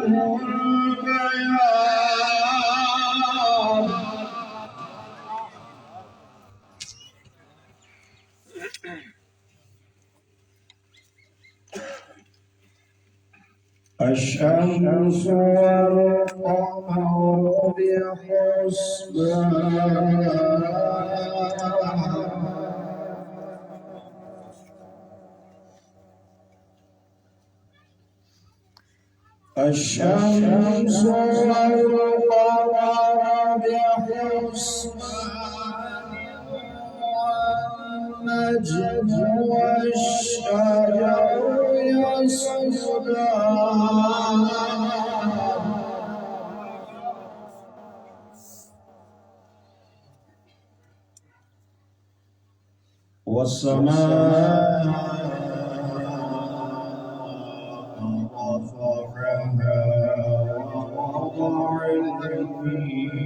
البيان الشمس والقمر بحسبان الشمس والقمر بحسبان والنجم والشجر يسجدان والسماء رفعها ووضع الميزان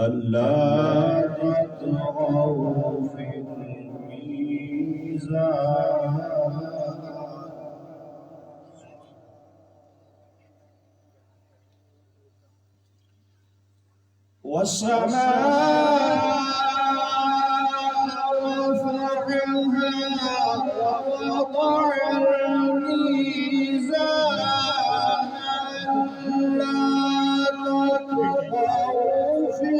ألا تطغوا في الميزان والسماء رفعها ووضع الميزان ألا تطغوا في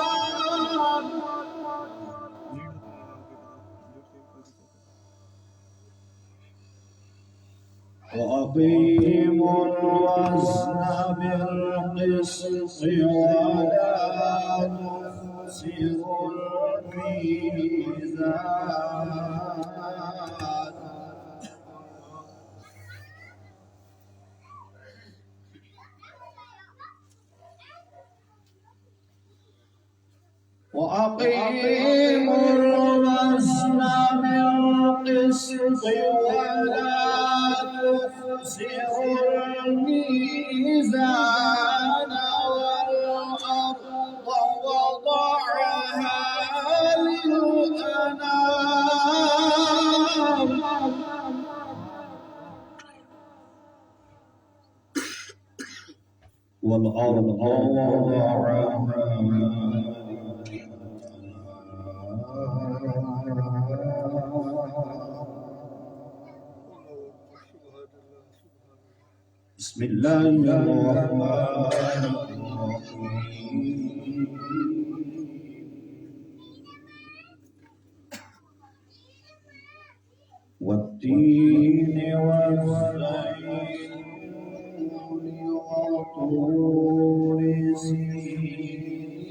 الميزان وأقيموا الوزن بالقسط ولا تخسروا الميزان وأقيموا الوزن بالقسط ولا تخسروا الميزان والأرض وضعها للأنام والأرض وضعها بسم الله الرحمن الرحيم والتين والزيتون وطور سينين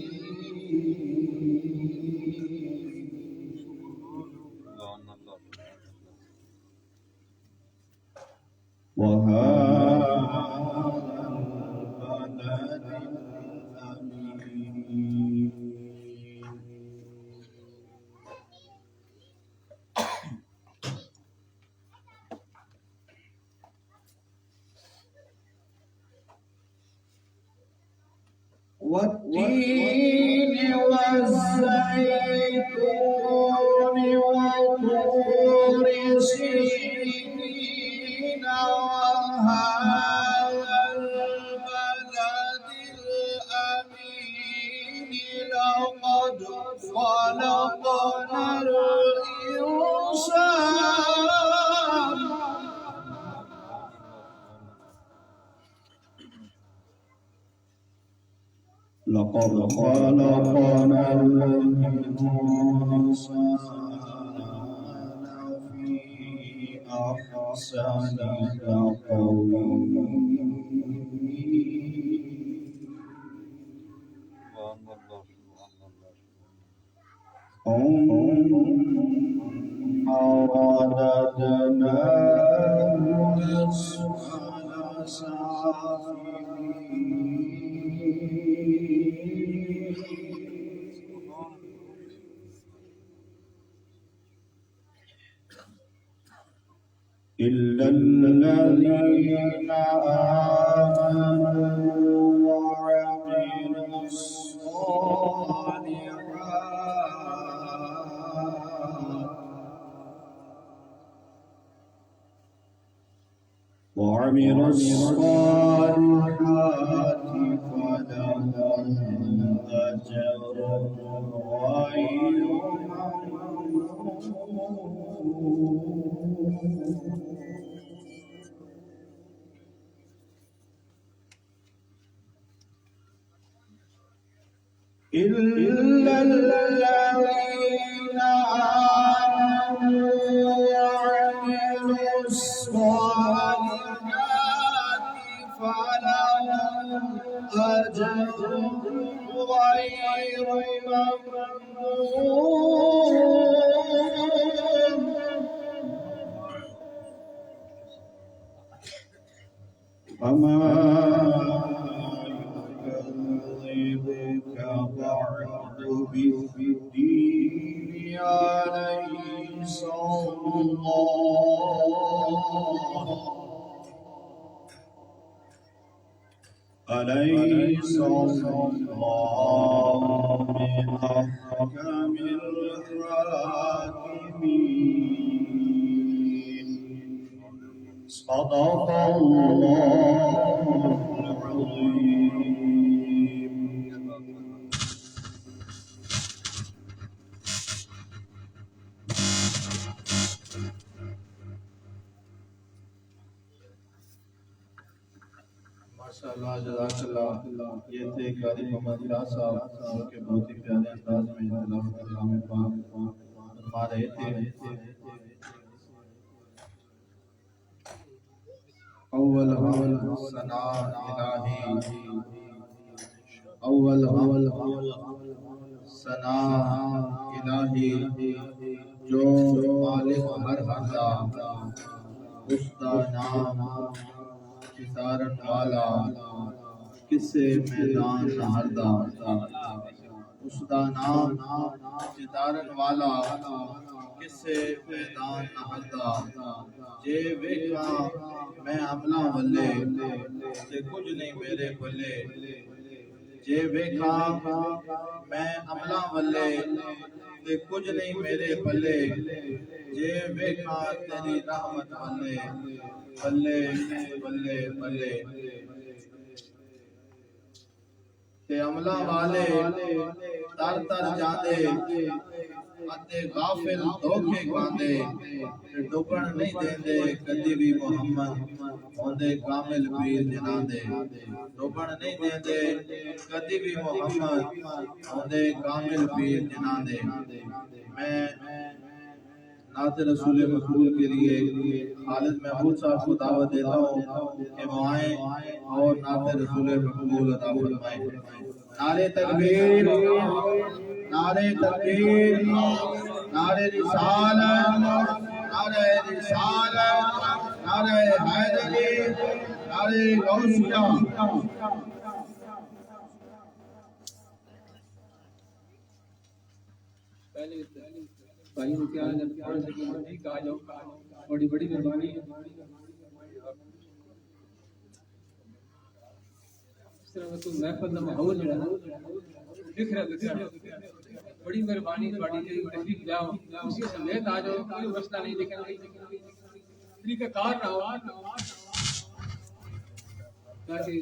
وهذا البلد الأمين والتين والزيتون وطور سينين وهذا البلد الأمين لقد خلقنا الإنسان لقد خلقنا الإنسان في أحسن تقويم ثم رددناه أسفل سافلين إلا الذين آمنوا وعملوا وعملوا الصالحات فلهم أجر غير ممنون إلا الذين آمنوا وعملوا الصالحات فلهم أجر غير ممنون فما يكذبك بعد بالدين أليس الله بأحكم الحاكمين صدق الله العظيم. ماشاءاللہ جزاک اللہ. یہ تھے قاری محمد شاہ صاحب جو کہ بہت ہی پیارے انداز میں تلاوت کلام پاک فرما رہے تھے. اول ثنا الہی اول ثنا الہی جو مالک ہر حدا اس کا نام چتارن والا کسے میدان نہ ہردا اس کا نام چتارن والا کسے میدان نہ ہردا جے ویکھا میں عملہ ولے تے کچھ نہیں میرے بلے جے ویکھا میں عملہ ولے تے کچھ نہیں میرے بلے جے ویکھا تیری رحمت ولے بلے بلے بلے تے عملہ والے تر تر جاندے اتے غافل دھوکے کھاندے تے ڈوبن نہیں دیندے کدی بھی محمد ہوندے کامل پیر جناندے ڈوبن نہیں دیندے کدی بھی محمد ہوندے کامل پیر جناندے. میں نعت رسول مقبول کے لیے خالد محمود صاحب کو دعوت دیتا ہوں کہ وہ آئیں اور نعت رسول مقبول عطا فرمائیں. نعرہ تکبیر نعرہ تکبیر نعرہ رسالت نعرہ رسالت نعرہ حیدری نعرہ غوثیہ. بھائی کو کیا پڑھ سکے ٹھیک آ جاؤ. بڑی بڑی مہربانی ہے. اس طرح تو محفل کا ماحول جو ہے نا دکھ رہا بڑی مہربانی تھوڑی جی تشریف جاؤ اسی سمیت آ جاؤ. کوئی مسئلہ نہیں لیکن طریقہ کار نہ ہو تاکہ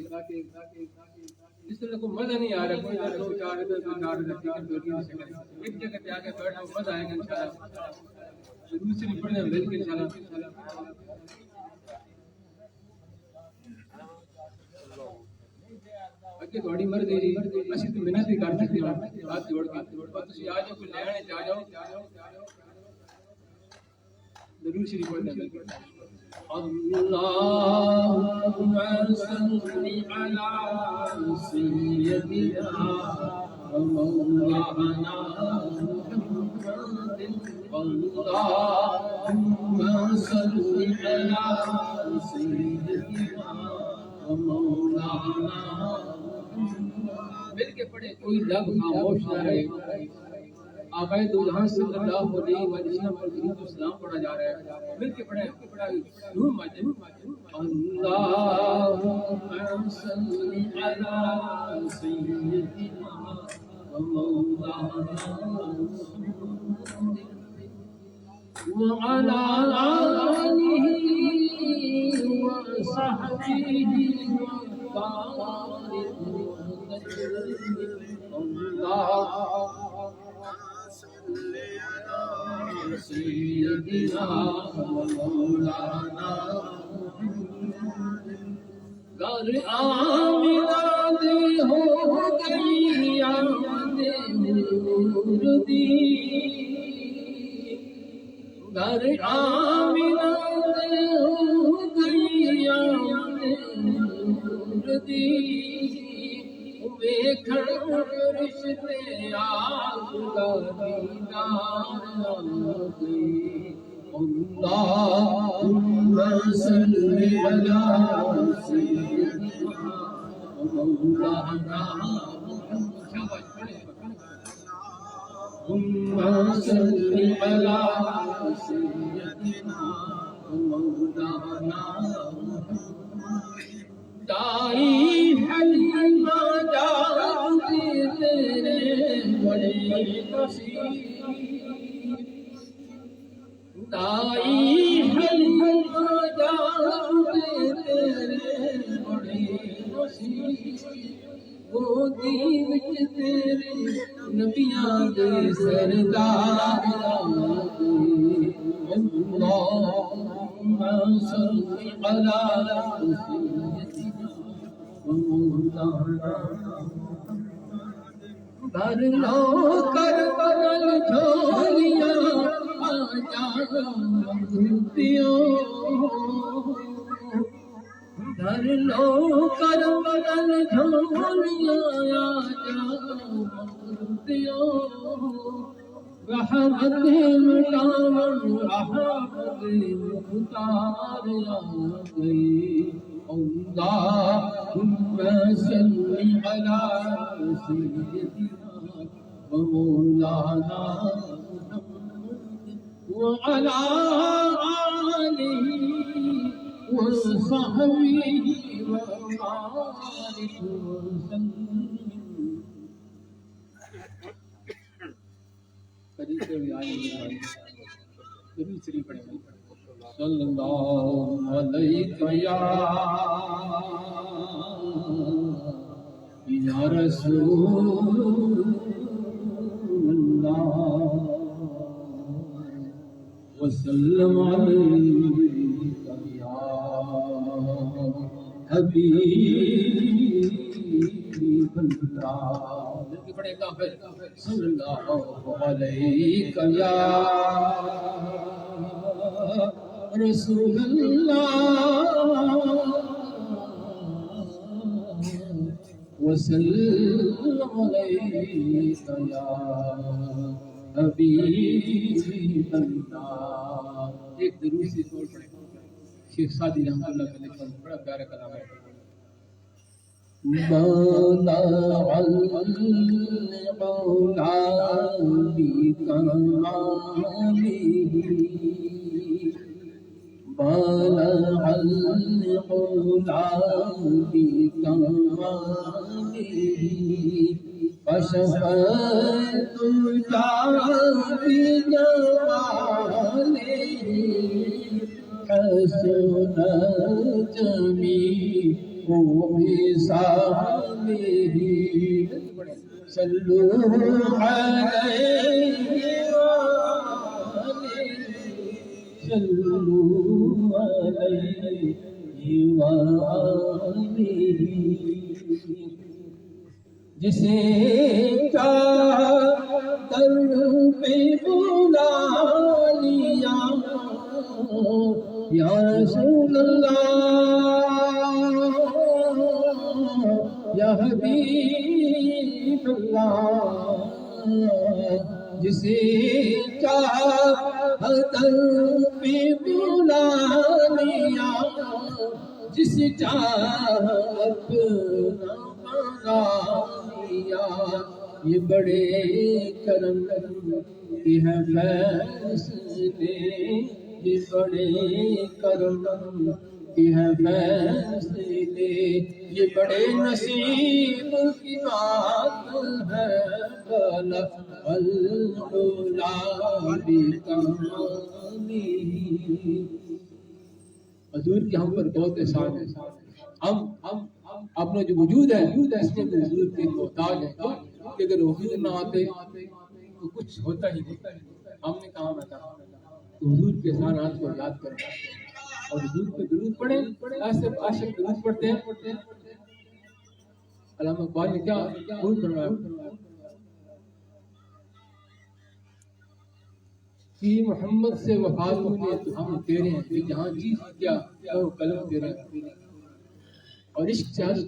اس طرح کو مزہ نہیں آ رہا. کوئی دو چار ایک جگہ پہ آ کے بیٹھا مزہ آئے گا انشاءاللہ. دوسری پڑھنے میں مل کے انشاءاللہ. اگے تھوڑی مرضی جی اسی تو محنت بھی کر سکتے ہو ہاتھ جوڑ کے اور تسی آ جاؤ کوئی لینے چاہ جاؤ ضرور شریف پڑھنے مل کے. اللهم صل على سيدنا ومولانا محمد. اللهم صل على سيدنا ومولانا مل کے پڑھے کوئی لب خاموش نہ رہے. آقا دولہا صلی اللہ علیہ وسلم پر درود و سلام پڑھا جا رہا ہے. مل کے پڑھے روح ماجد. اللهم صل على سيدنا ومولانا وعلى آله وصحبه وبارك وسلم اللهم سيدنا ومولانا گر آمنہ دے ہو گئی یاد نور دی گر آمنہ دے ہو گئی یاد نور دی ویکھن رشتے آگ دا دیدار آگئی اللهم صل على سيدنا ومولانا اللهم صل على سيدنا ومولانا دائی حلیمہ جاتی تیرے بڑے نصیب دائی حلیمہ جاتی تیرے بڑے نصیب وہ دین تیرے نبیاں دے سردار اللهم صل على سيدنا ومولانا بھر لو کربلا جھولیاں آجا مغربیوں بھر لو کربلا جھولیاں آجا مغربیوں رحمت مٹاون رحمت مختار آگئی اللهم صل على سيدنا ومولانا وعلى آله وصحبه وبارك وسلم قریب سے بھی آئے ضرور شریف پڑھیں صلی اللہ علیہ یا رسول اللہ وسلم علیک یا حبیب اللہ بڑے کافر صلی اللہ علیہ یا رسول اللہ وسلم علیک یا حبیب اللہ ایک درود سے توڑ پڑے شیخ سعدی رحمۃ اللہ کا لکھا بڑا پیارا کلام ہے بلغ العلا بكماله بلغ العلا بكماله فشفت بجماله حسن جميل وصحبه صلوا عليه صلوا عليه وآله جسے در پہ بلا لیا یا رسول اللہ یا حبیب اللہ جسے چاہت پہ بلا لیا جس چاہت بنا لیا یہ بڑے کرم کے ہیں فیصلے یہ بڑے کرم کے ہیں فیصلے یہ بڑے نصیب کی بات ہے العلا بکمالی. حضور کی ہم پر بہت احسان ہے. ہم اپنا جو وجود ہے اس میں بھی حضور کے محتاج ہیں کہ اگر حضور نہ آتے تو کچھ ہوتا ہی نہیں. ہم نے کہاں بتا تو حضور کے احسانات کو یاد کریں اور حضور پہ درود پڑھیں. ایسے عاشق درود پڑھتے ہیں. علامہ اقبال نے کیا درود پڑھوایا کہ محمد سے وفا نے تو ہم تیرے ہیں کہ جہاں چیز کیا وہ قلم تیرے ہیں. اور عشق چاہت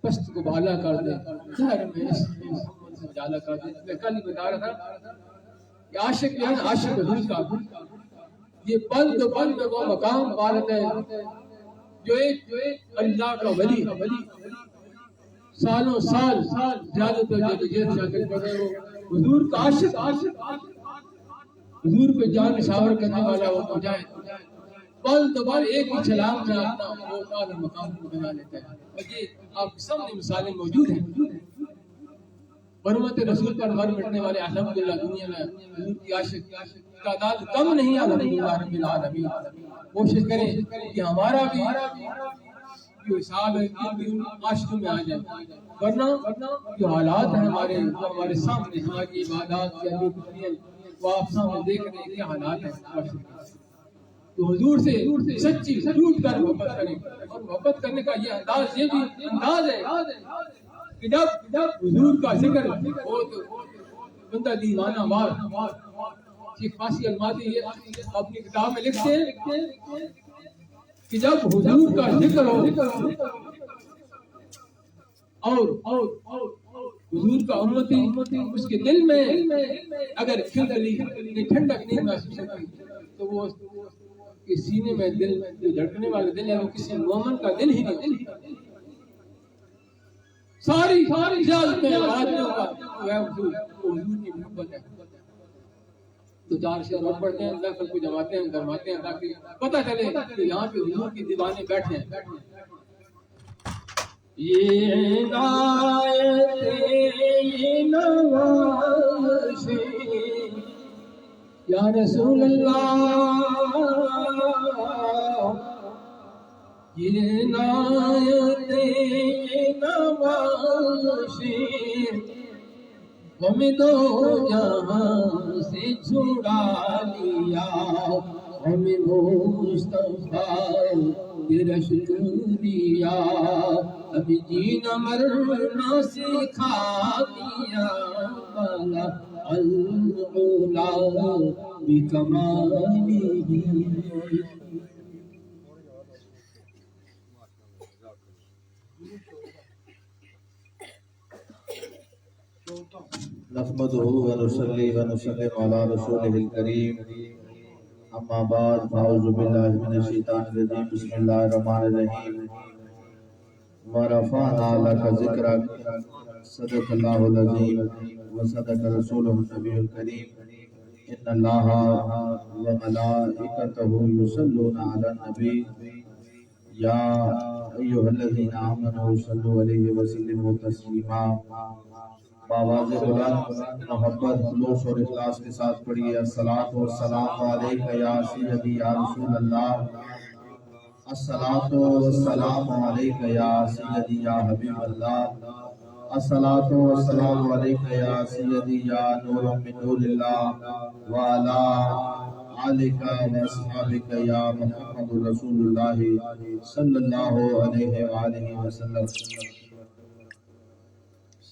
پست کو بالا کر دے ظاہر میں عشق محمد سے اجالا کر دے. میں کل ہی بتا رہا تھا کہ عاشق جو ہے نا عاشق حضور کا یہ پل دو پل میں وہ مقام پالت ہے جو ایک اللہ کا ولی سالوں سال زیادہ تر جدوجہد شاکر کر رہے ہو. حضور کا عاشق حضور پہ جان نشاور کرنے والا وہ مجاہد پل تو پل ایک ہی چھلانگ میں اپنا وہ اعلیٰ مقام کو بنا لیتا ہے. اور یہ آپ کے سامنے مثالیں موجود ہیں. حرمت رسول پر مر مٹنے والے الحمدللہ دنیا میں حضور کی عاشق تعداد کم نہیں ہے الحمدللہ رب العالمین. کوشش کریں کہ ہمارا بھی جو حساب ہے عاشقوں میں آ جائے. ورنہ جو حالات ہیں ہمارے سامنے ہماری عبادات یا جو وہ آپ سامنے دیکھ رہے ہیں کیا حالات ہیں. تو حضور سے سچی جھوٹ کر محبت کریں. اور محبت کرنے کا یہ انداز یہ بھی انداز ہے کہ جب حضور کا ذکر ہو تو بندہ دیوانہ وار. شیخ فاسی الماتی یہ اپنی کتاب میں لکھتے ہیں کہ جب حضور کا ذکر ہو اور حضور کا امتی اس کے دل میں اگر کھلدلی ٹھنڈک نہیں محسوس ہوتی تو وہ کہ سینے میں دل جو دھڑکنے والے دل ہے وہ کسی مومن کا دل ہی نہیں. ساری زیادتیں آدمیوں کا حضور کی محبت ہے. تو چار شعر اور پڑھتے ہیں داخل کو جماتے ہیں گرماتے ہیں تاکہ پتہ چلے کہ یہاں پہ حضور کی دیوانے بیٹھے ہیں. یہ عنایت نوازی یا رسول اللہ یہ عنایت نوازی ہمیں دو جہاں سے چھڑا لیا. ہمیں مصطفیٰ تیرا شکریہ ابھی جینا مرنا سکھا دیا. والا العلا بکمالی. نحمده ونصلي ونسلم على رسوله الكريم اما بعد فاعوذ بالله من الشيطان الرجيم بسم الله الرحمن الرحيم ورفعنا لك ذكرك صدق الله العظيم وصدق رسوله النبي الكريم ان الله وملائكته يصلون على النبي يا ايها الذين امنوا صلوا عليه وسلموا تسليما. بآواز بلند محبت خلوص اور اخلاص کے ساتھ پڑھیے الصلاۃ والسلام علیک یا سیدی یا رسول اللہ. الصلاۃ والسلام علیک یا سیدی یا حبیب اللہ. الصلاۃ والسلام علیک یا سیدی یا نور من نور اللہ وعلی آلک واصحابک یا محمد رسول اللہ صلی اللہ علیہ وآلہ وسلم.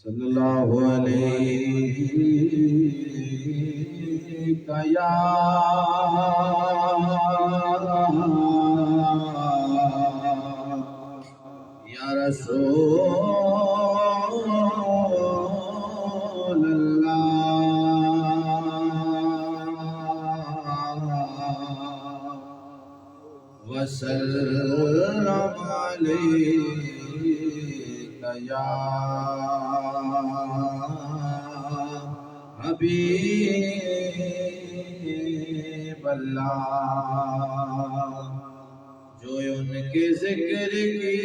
صلی اللہ علیہ یا رسول اللہ وسلم علیک یا حبیب اللہ. جو ان کے ذکر کی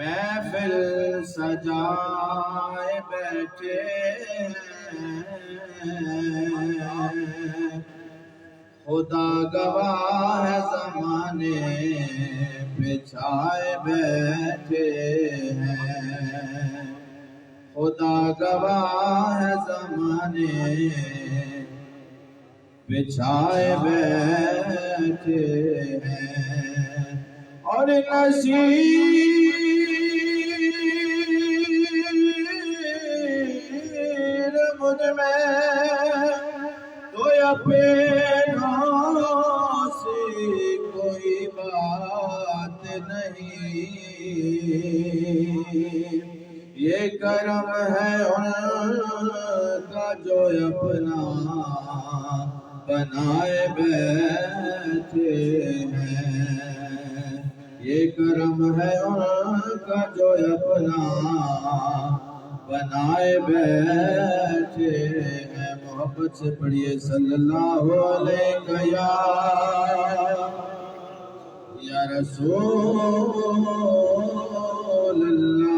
محفل سجائے بیٹھے ہیں، خدا گواہ ہے زمانے بچھائے بیٹھے ہیں، خدا گواہ ہے زمانے بچھائے بیٹھے ہیں، اور نصیر مجھ میں تو اپنوں سے کوئی بات نہیں، یہ کرم ہے ان کا جو اپنا بنائے بیٹھے ہیں، یہ کرم ہے ان کا جو اپنا بنائے بیٹھے ہیں۔ محبت سے پڑھیے صلی اللہ علیہ یا رسول اللہ،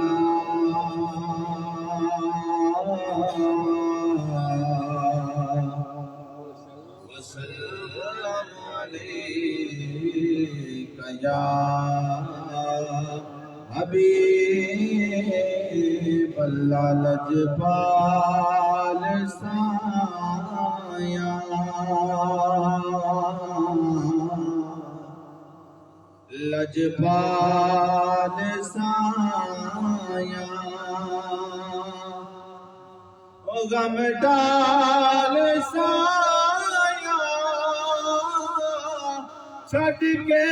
وسلم علیک یا حبیب اللہ، لجپال سایہ، لجپال سایہ، غم ڈال سایہ، چھٹ کے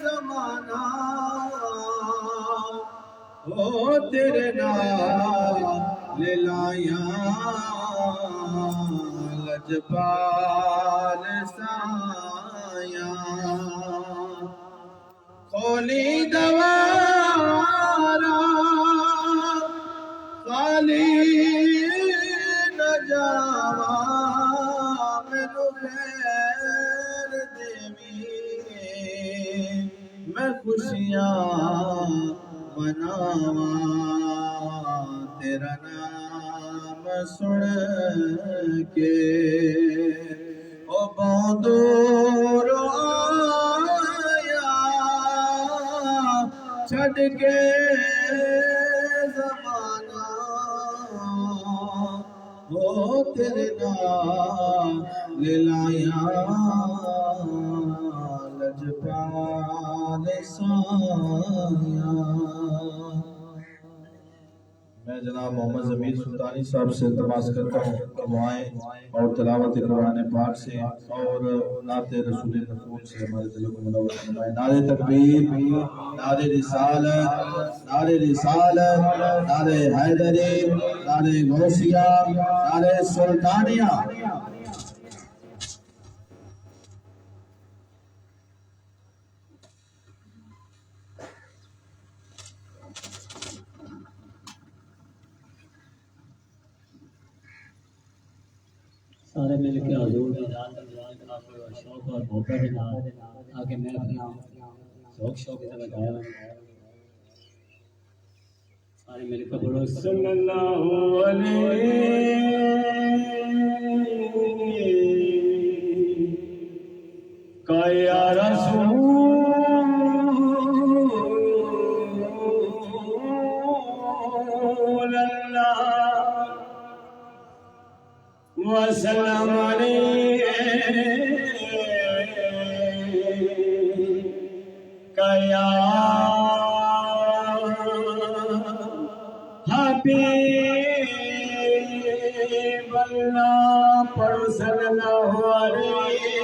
زمانہ وہ تیرے نال لایا، لجپال سایہ، کھولی دوارا خالی نہ جاوا، مینوں خیر دیویں میں خوشیاں مناواں، تیرا نام سن کے او بہت دور آیا، چھڈ کے زمانہ وہ تیرے نال لایا، لجپال سایہ۔ میں جناب محمد ضمیر سلطانی صاحب سے التماس کرتا ہوں کہ دعائیں اور تلاوت قرآن پاک سے اور نعت رسول مقبول سے ہمارے دلوں کو منور فرمائے۔ نعرہ تکبیر، نعرہ رسالت، نعرہ رسالت، نعرہ حیدری، نعرہ غوثیہ، نعرہ سلطانیہ۔ سارے مل کے حضور کی ذات کا بیان کرا کرو، شوق اور محبت کے نال تاکہ میں اپنا ذوق شوق سے بتایا، سارے مل کے بولو صلی اللہ علیہ یا رسول اللہ وسلم علیک یا حبیب اللہ، پڑھو صلی اللہ علیہ۔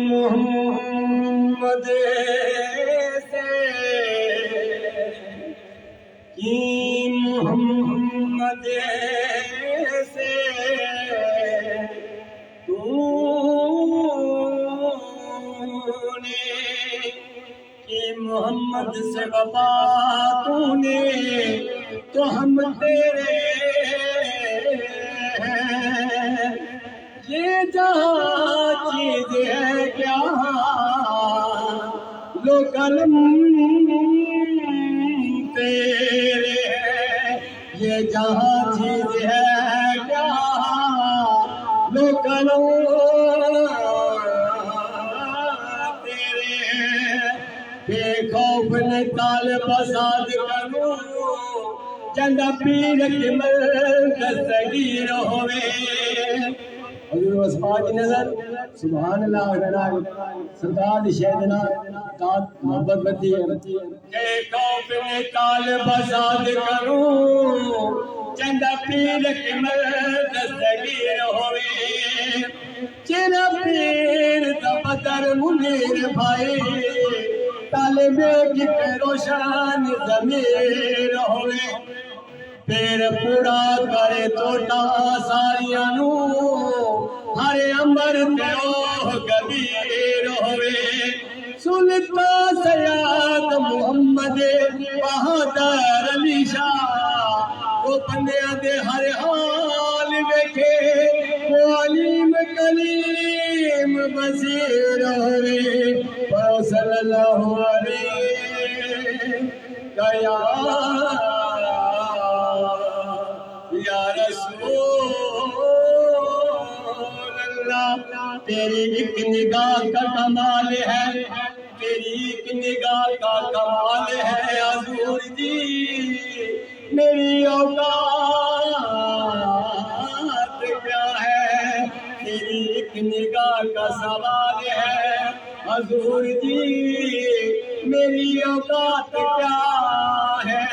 محمد سے محمد سے تو نے محمد سے وفا تو نے تو ہم تیرے ہیں، یہ جہاں چیز ہے کیا لو کلم تیرے ہیں، یہ جہاں چیز ہے کیا لو کلم تیرے ہیں، بے خوف نے تال بساد کروں چند پیر کی مل دستگیر ہوئے حضور وصفات کی نظر سبحان اللہ سرکار شہدنا کات محبت بتی ہے کہ خوف میں تال بساد کروں چند پیر کی مل دستگیر ہوئے چرا پیر تبتر منیر بھائی طالب کی روشن ضمیر ہوئے پیر پورا کرے توٹا ساریاں نو ہر امبر تیو کبیر ہوئے سلطان سید محمد بہادر علی شاہ وہ بندیاں دے ہر حال ویکھے وہ علیم کریم بصیر ہوئے صلی اللہ علیہ یا رسول اللہ تیری ایک نگاہ کا کمال ہے تیری ایک نگاہ کا کمال ہے حضور جی میری اوقات کیا ہے تیری ایک نگاہ کا سوال ہے حضور جی میری اوقات کیا ہے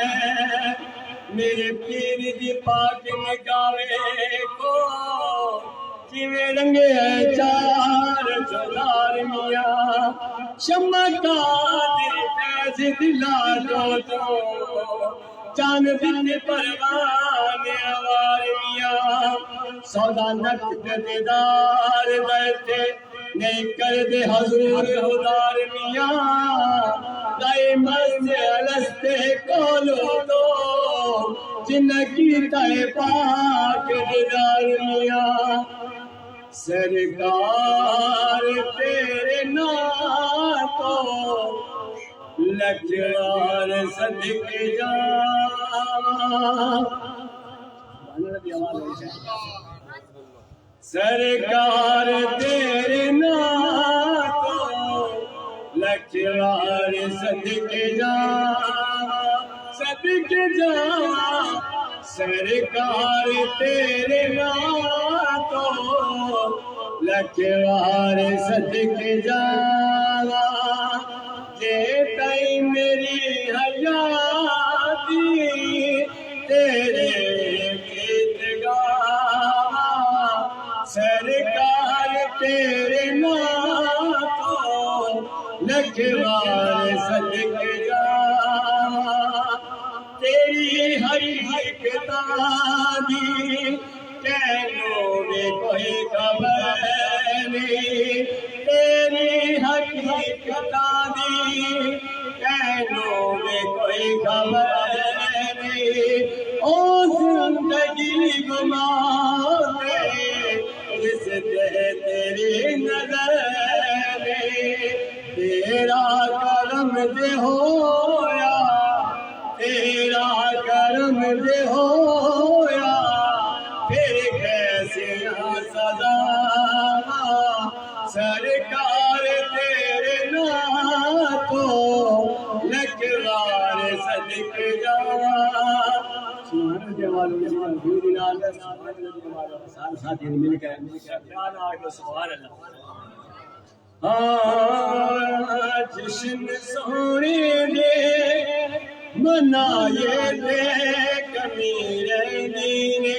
میرے پیر دی پاک نگاہے کو جویں رنگے ہے چار چودار میاں شمع کا دل ایسے دلا تو چاند دل پروانے آوار میاں سودا نقد دیدار دیتے نہیں کر دے حضور ہدار میاں دائی مست علستے کولو دو جن کی تائے پاک دیدار میاں سرکار تیرے نام کو لکھوار صدق جا سرکار تیرے نام کو لکھوار صدق جا صدق جا سرکار تیرے نام کو لکھوار صدق جا جے تائی میری حیاتی تیرے گیت گا سرکار تیرے نام کو لکھوار صدق جا تیری ہر کتابی کہنوں میں کوئی خبر نہیں تیری حقیقتانی کہنوں میں کوئی خبر نہیں او زندگی گماتے جس دے تیری نظر نہیں تیرا کرم دے ہویا تیرا کرم دے ہویا پھر کیسے سزا سرکار تیرے نام کو لکھوار صدق جا سبحان جوال سارے ساتھی مل کر سبحان اللہ جشن سونے دے منائے دے کمیر دینے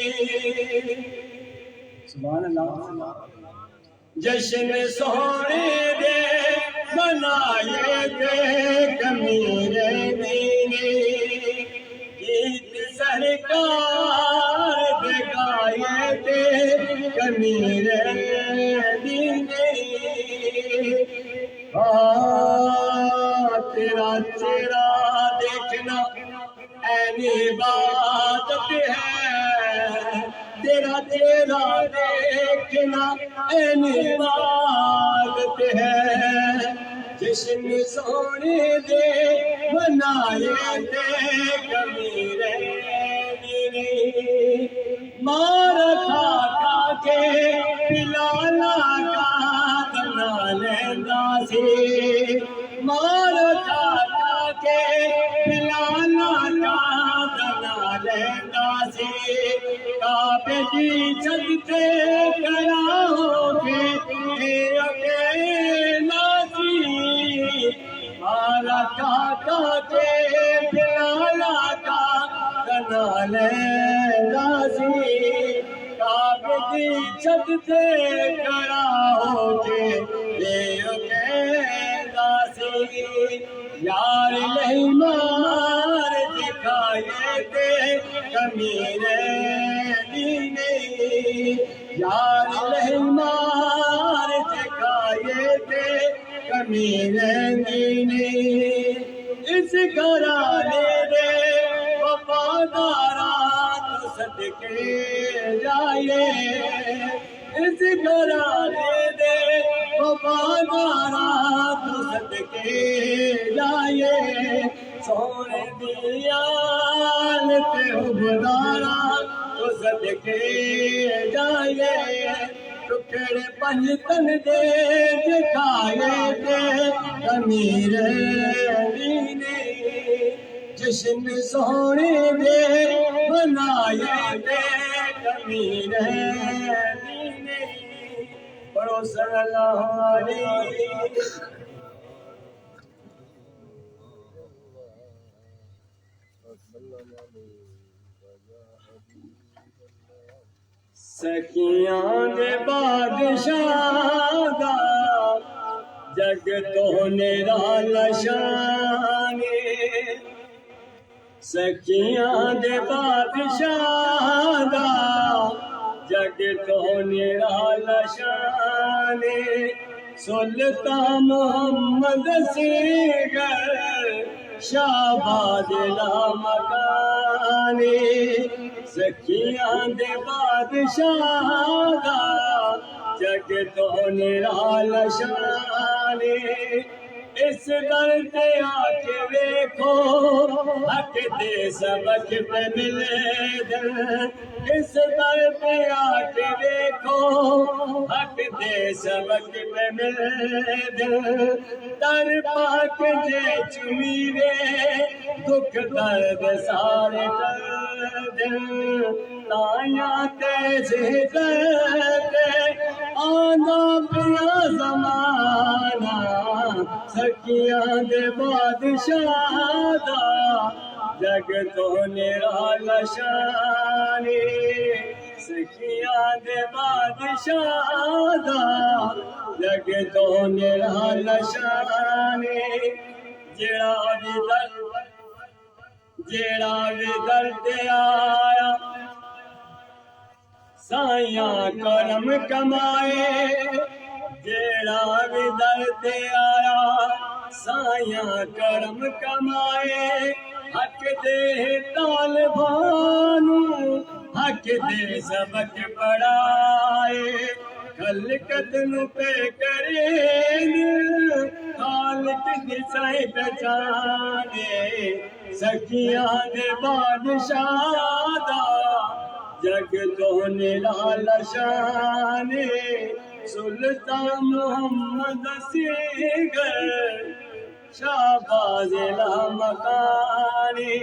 سبحان اللہ جشن سونے دے منائے دے کمیر دینے گیت سرکار دے گائے دے کمیر دینے تیرا چہرہ دیکھنا اینی بات تیرا چہرہ دیکھنا این عبادت ہے جشن سونے دے منائے دے کمی رہنی نہیں مار کھا کھا کے پلالا کا بنا لینا سی مار کھا کھا کے پلالا کا بنا لینا سی کعبے دی چھت تے کھڑا ہو کے اکیلا سی مارا کھا کھا کے پلالا کا بنا لینا سی کعبے دی چھت تے کھڑا ہو کے اکیلا سی یار نہیں مار دکھائے تے کمی رہنی نہیں یار نہیں مار دکھائے تے کمی رہنی نہیں اس گھرانے دے وفادارا تو صدقے جائے اس گھرانے دے وفادارا تو صدقے جائے سونے دیال تے حبدارا تو صدقے جائے ٹکڑے پنجتن دے دکھائے تے کمی رہنی نہیں جشن سونے دے منائے دے کمی رہنی نہیں پڑھو صلی اللہ علیہ سکیاں دے بادشاہ دا جگ تو نرالا شانے سکیاں دے بادشاہ دا جگ تو نرالا شانے سلطان محمد سیگر شہباز لا مکانے سکیاں دے بادشاہ دا جگ تو نرالا شانے اس در تے آ کے دیکھو حق دے سبق پہ ملے دل اس در پہ آ کے دیکھو حق دے سبق پہ ملے دل در پاک جے چمی رے دکھ درد سارے کر دل تائیاں تیزے درد آنا پیا زمانہ سکیاں دے بادشاہ دا جگ تو نرالا شانے سکیاں دے بادشاہ دا جگ تو نرالا شانے جیڑا بھی در تے آیا سائیاں کرم کمائے جیڑا بھی در تے آیا سائیاں کرم کمائے حق دے طالبانو حق دے سبق پڑھائے خلقت نو پہ کرے خالق دی سائیں پہچانے سکیاں دے بادشاہ دا جگ تو نرالا شانے سلطان محمد سیگر شہباز لا مکانے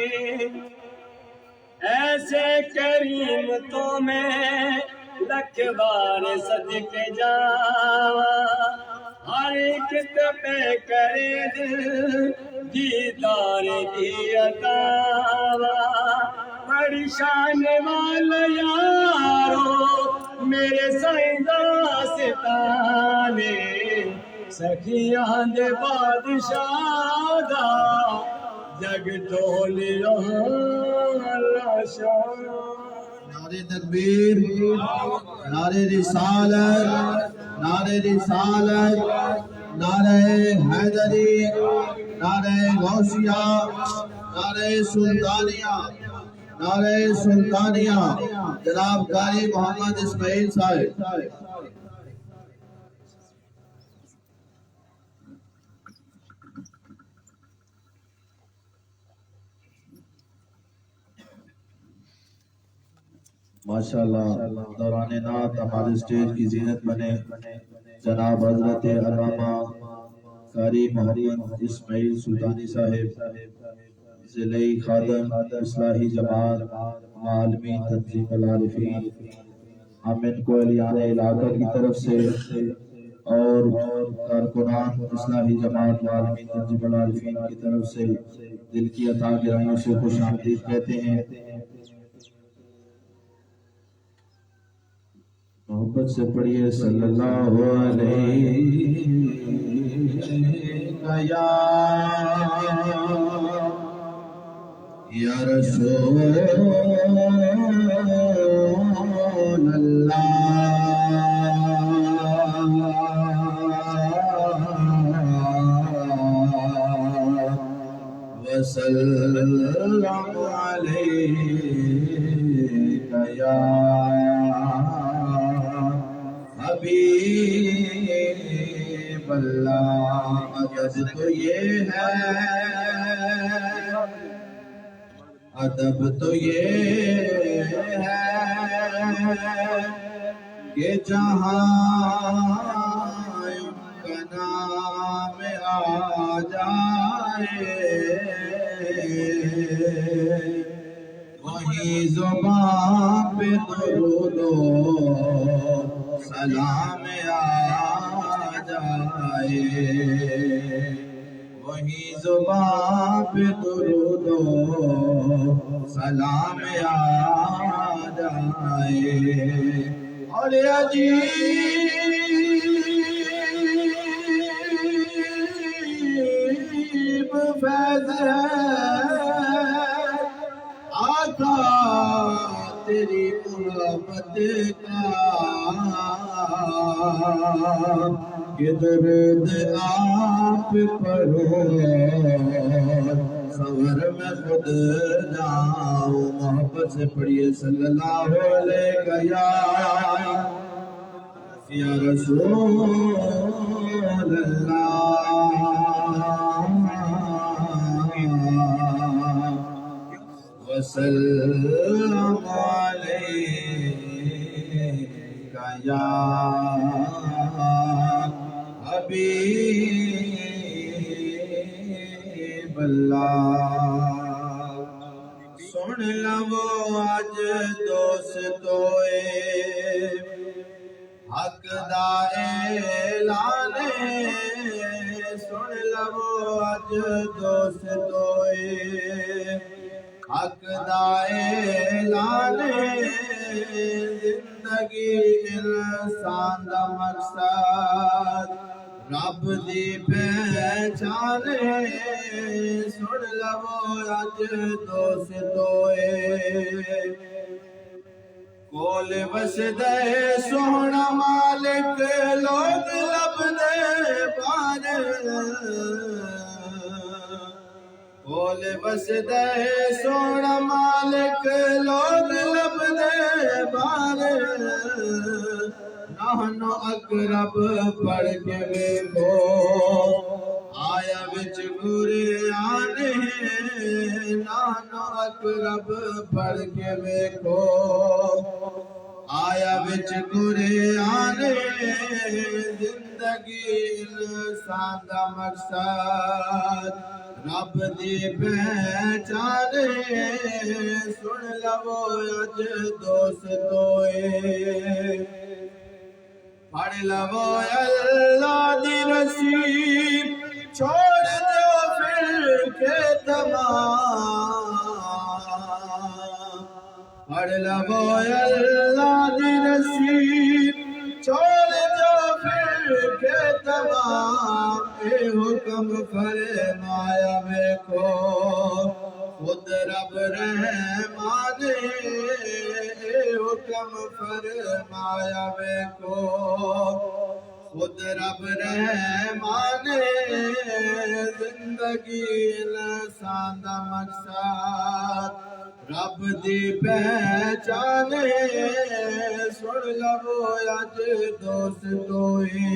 ایسے کریم تو میں لکھ بار صدقے جاواں ہر ایک پہ کرے دل دیدار دی عطا بڑی شان والا یارو میرے سائیدہ ستانے سکیاں دے بادشاہ دا جگ تو نرالا شان نعرہ تکبیر نعرہ رسالت نعرہ رسالت نعرہ حیدری نعرہ غوثیہ نعرہ سلطانیہ نعرہ سلطانیہ جناب قاری محمد اسماعیل صاحب. ماشاءاللہ دوران نعت ہمارے اسٹیج کی زینت بنے جناب حضرت علامہ قاری محمد اسماعیل سلطانی صاحب ضلعی خادم اصلاحی جماعت معلمین تنظیم العارفین. ہم ان کو اہلیان علاقہ کی طرف سے اور کارکنان اصلاحی جماعت معلمین تنظیم العارفین کی طرف سے دل کی عطا گرائیوں سے خوش آمدید کہتے ہیں. محبت سے پڑھیے صلی اللہ علیہ یا رسول اللہ وسلم علیک یا حبیب اللہ. ادب تو یہ ہے، ادب تو یہ ہے کہ جہاں کا نام آ جائے وہیں زبان پہ درود و سلام آ جائے، وہیں زبان پہ درود و سلام آ جائے. اور عجیب فیض ہے آقا تیری محبت کا کہ درود آپ پڑھو خبر میں خود جاؤں. محبت سے پڑھیے صلی اللہ علیہ یا رسول اللہ وسلم علیک یا حبیب اللہ. سن لو اج دوستوئے حق دا اعلان، سن لو اج دوستوئے حق دا اعلان. زندگی انسان دا مقصد رب دی پہچان، سن لو اج دوستوئے کول وسدے سونا مالک لوگ لبدے پار، کول وسدے سونا مالک لوگ لبدے پار. نحن اقرب پڑھ کے ویکھو آیا وچ قرآن ہے، نحن اقرب پڑھ کے ویکھو آیا وچ قرآن ہے. زندگی انسان دا مقصد رب دی پہچان، سن لو اج دوستوئے پڑھ لو اللہ دی رسی چھوڑ دو پھر کے تمام، پڑھ لو اللہ دی رسی چھوڑ دو پھر کے تمام. اے حکم فرمایا ویکھو خود رب رحمان، اے حکم فرمایا ویکھو خود رب رحمان. زندگی انسان دا مقصد رب دی پہچانے سن لو اج دوستوئے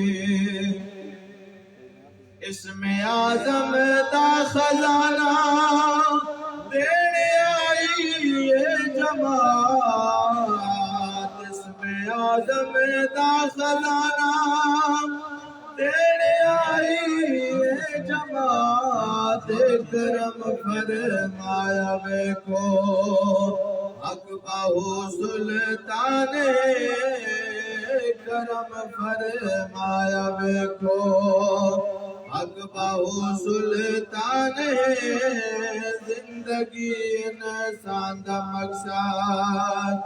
اسم اعظم دا خزانہ دینے آئی یہ جماعت اسم اعظم دا خزانہ دینے آئی یہ جماعت کرم فرمایا ویکھو حق باہو سلطان کرم فرمایا ویکھو حق باہو سلطان زندگی انسان دا مقصد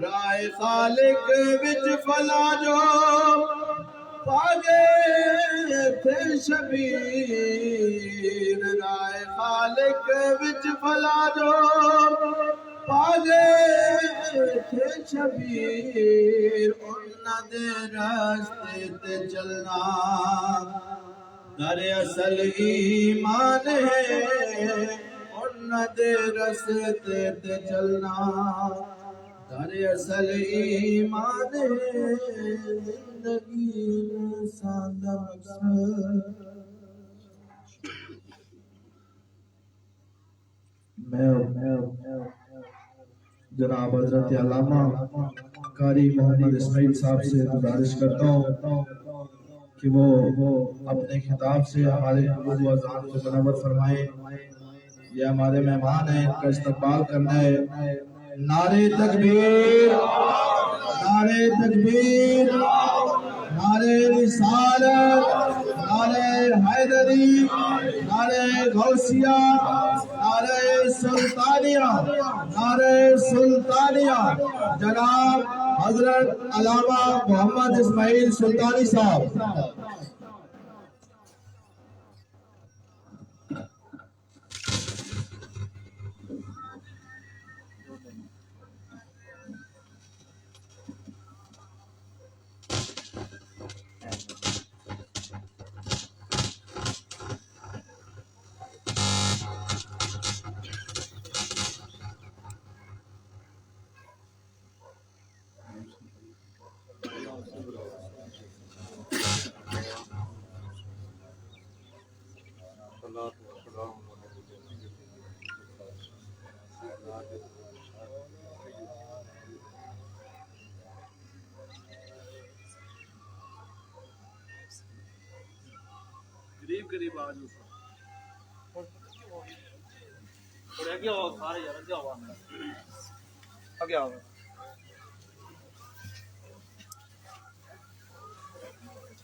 رائے خالق وچ فلا جو پاگے تھے شبیر رائے خالق وچ فلا جو پاگے تھے شبیر انہاں دے راستے تے چلنا در اصل ایمان ہے انہاں دے راستے تے چلنا در اصل ایمان ہے زندگی انسان دا مقصد میں جناب حضرت علامہ قاری محمد اسماعیل صاحب سے گزارش کرتا ہوں کہ وہ اپنے خطاب سے ہمارے حضور و اذان کو منور فرمائیں یہ ہمارے مہمان ہیں ان کا استقبال کرنا ہے نعرہ تکبیر نعرہ تکبیر نعرہ رسالت نعرہ حیدری نعرہ غوثیہ نعرہ سلطانیہ نعرہ سلطانیہ جناب حضرت علامہ محمد اسماعیل سلطانی صاحب قریب آ جاؤ رہ گیا سارے یار کیا ہوا آگے آؤ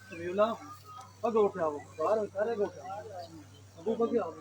سمیولا اب اٹھ آؤ باہر سارے اٹھ ابو کیا آؤ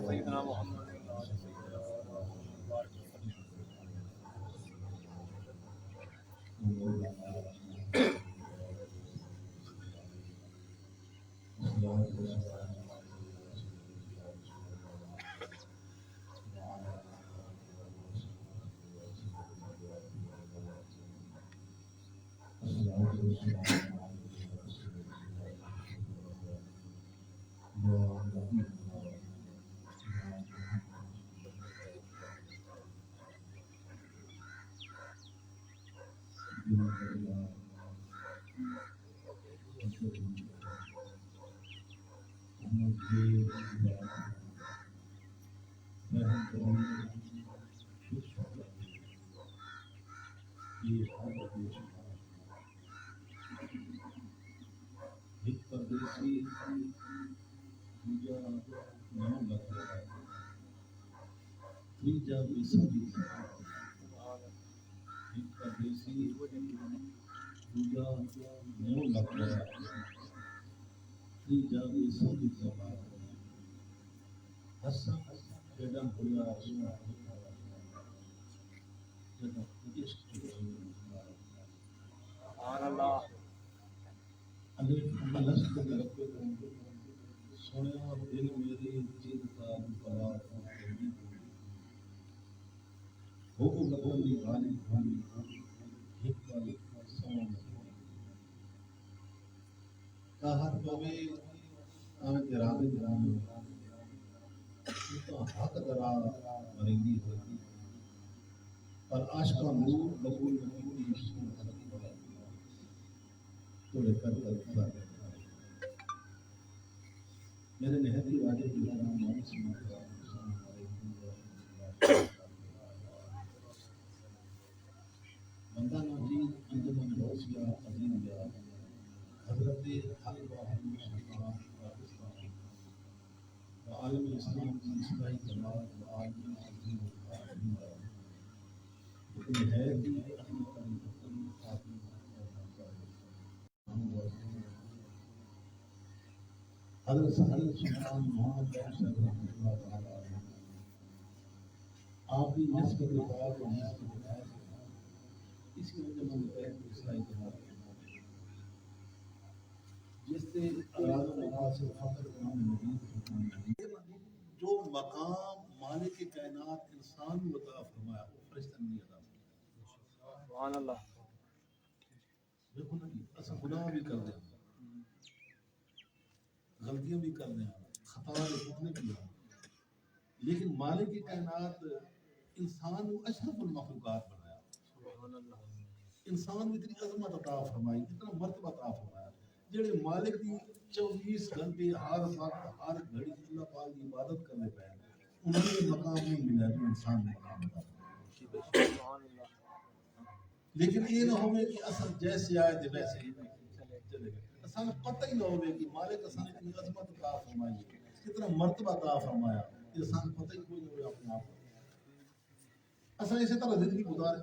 سیدنا محمد یہ ہر ایک پردیسی دوجا نو لگ رہا ہے تیجا بھی سبھی ایک پردیسی دوجا نو لگ رہا ہے تیجا بھی سبھی زبان ہسا جڑا بھولا جڑا عشق سبحان اللہ لشت رکھے سویا دل میری چیز کا بلا ہو لگولی غالب ہوئی ایک پل سون کہر پوے آمد درابے درامے تو حق درا مرندی ہوئی پر عاشقہ نور لگولی نبی سون حقی بڑا توڑے کر سارے میرے نہتی واجب کی نام مانی سمجھا بندہ ناجی انجمن روسیا عظیم یا حضرت حقیقہ مصطفیٰ پاکستان و عالم اسلام کی اصلاحی جماعت و عالم عظیم لیکن ہے کہ اپنی طریقتاً خاتم حضرت سلطان محمد صاحب رحمۃ اللہ تعالیٰ آپ کی نسبت بات و نسبت بات اس کی وجہ میں تحت اصلاحی جماعت جس سے اراد و مراد سے فخر امام مجید جو مقام مالک کائنات انسان کو عطا فرمایا وہ فرشتہ نہیں عطا فرمایا سبحان اللہ دیکھو نا جی اصل گناہ بھی کر دیں غلطیاں بھی کر دیں خطا نے کیا لیکن مالک کی کائنات انسان کو اشرف المخلوقات بنایا انسان کو اتنی عظمت عطا فرمائی اتنا مرتبہ عطا فرمایا جڑے مالک دی 24 گھنٹے ہر وقت ہر گھڑی اللہ پاک کی عبادت کرنے پہ انہیں یہ مقام نہیں ملا جو انسان نے مقام ملا لیکن یہ نہ ہوئے کہ اصل جیسے آئے تھے ویسے ہی چلے گئے اصل پتہ ہی نہ ہوئے کہ مالک اصل اتنی عظمت عطا فرمائی کتنا مرتبہ عطا فرمایا یہ اصل پتہ ہی کوئی نہ ہوئے اپنے آپ اصل اسی طرح زندگی گزارے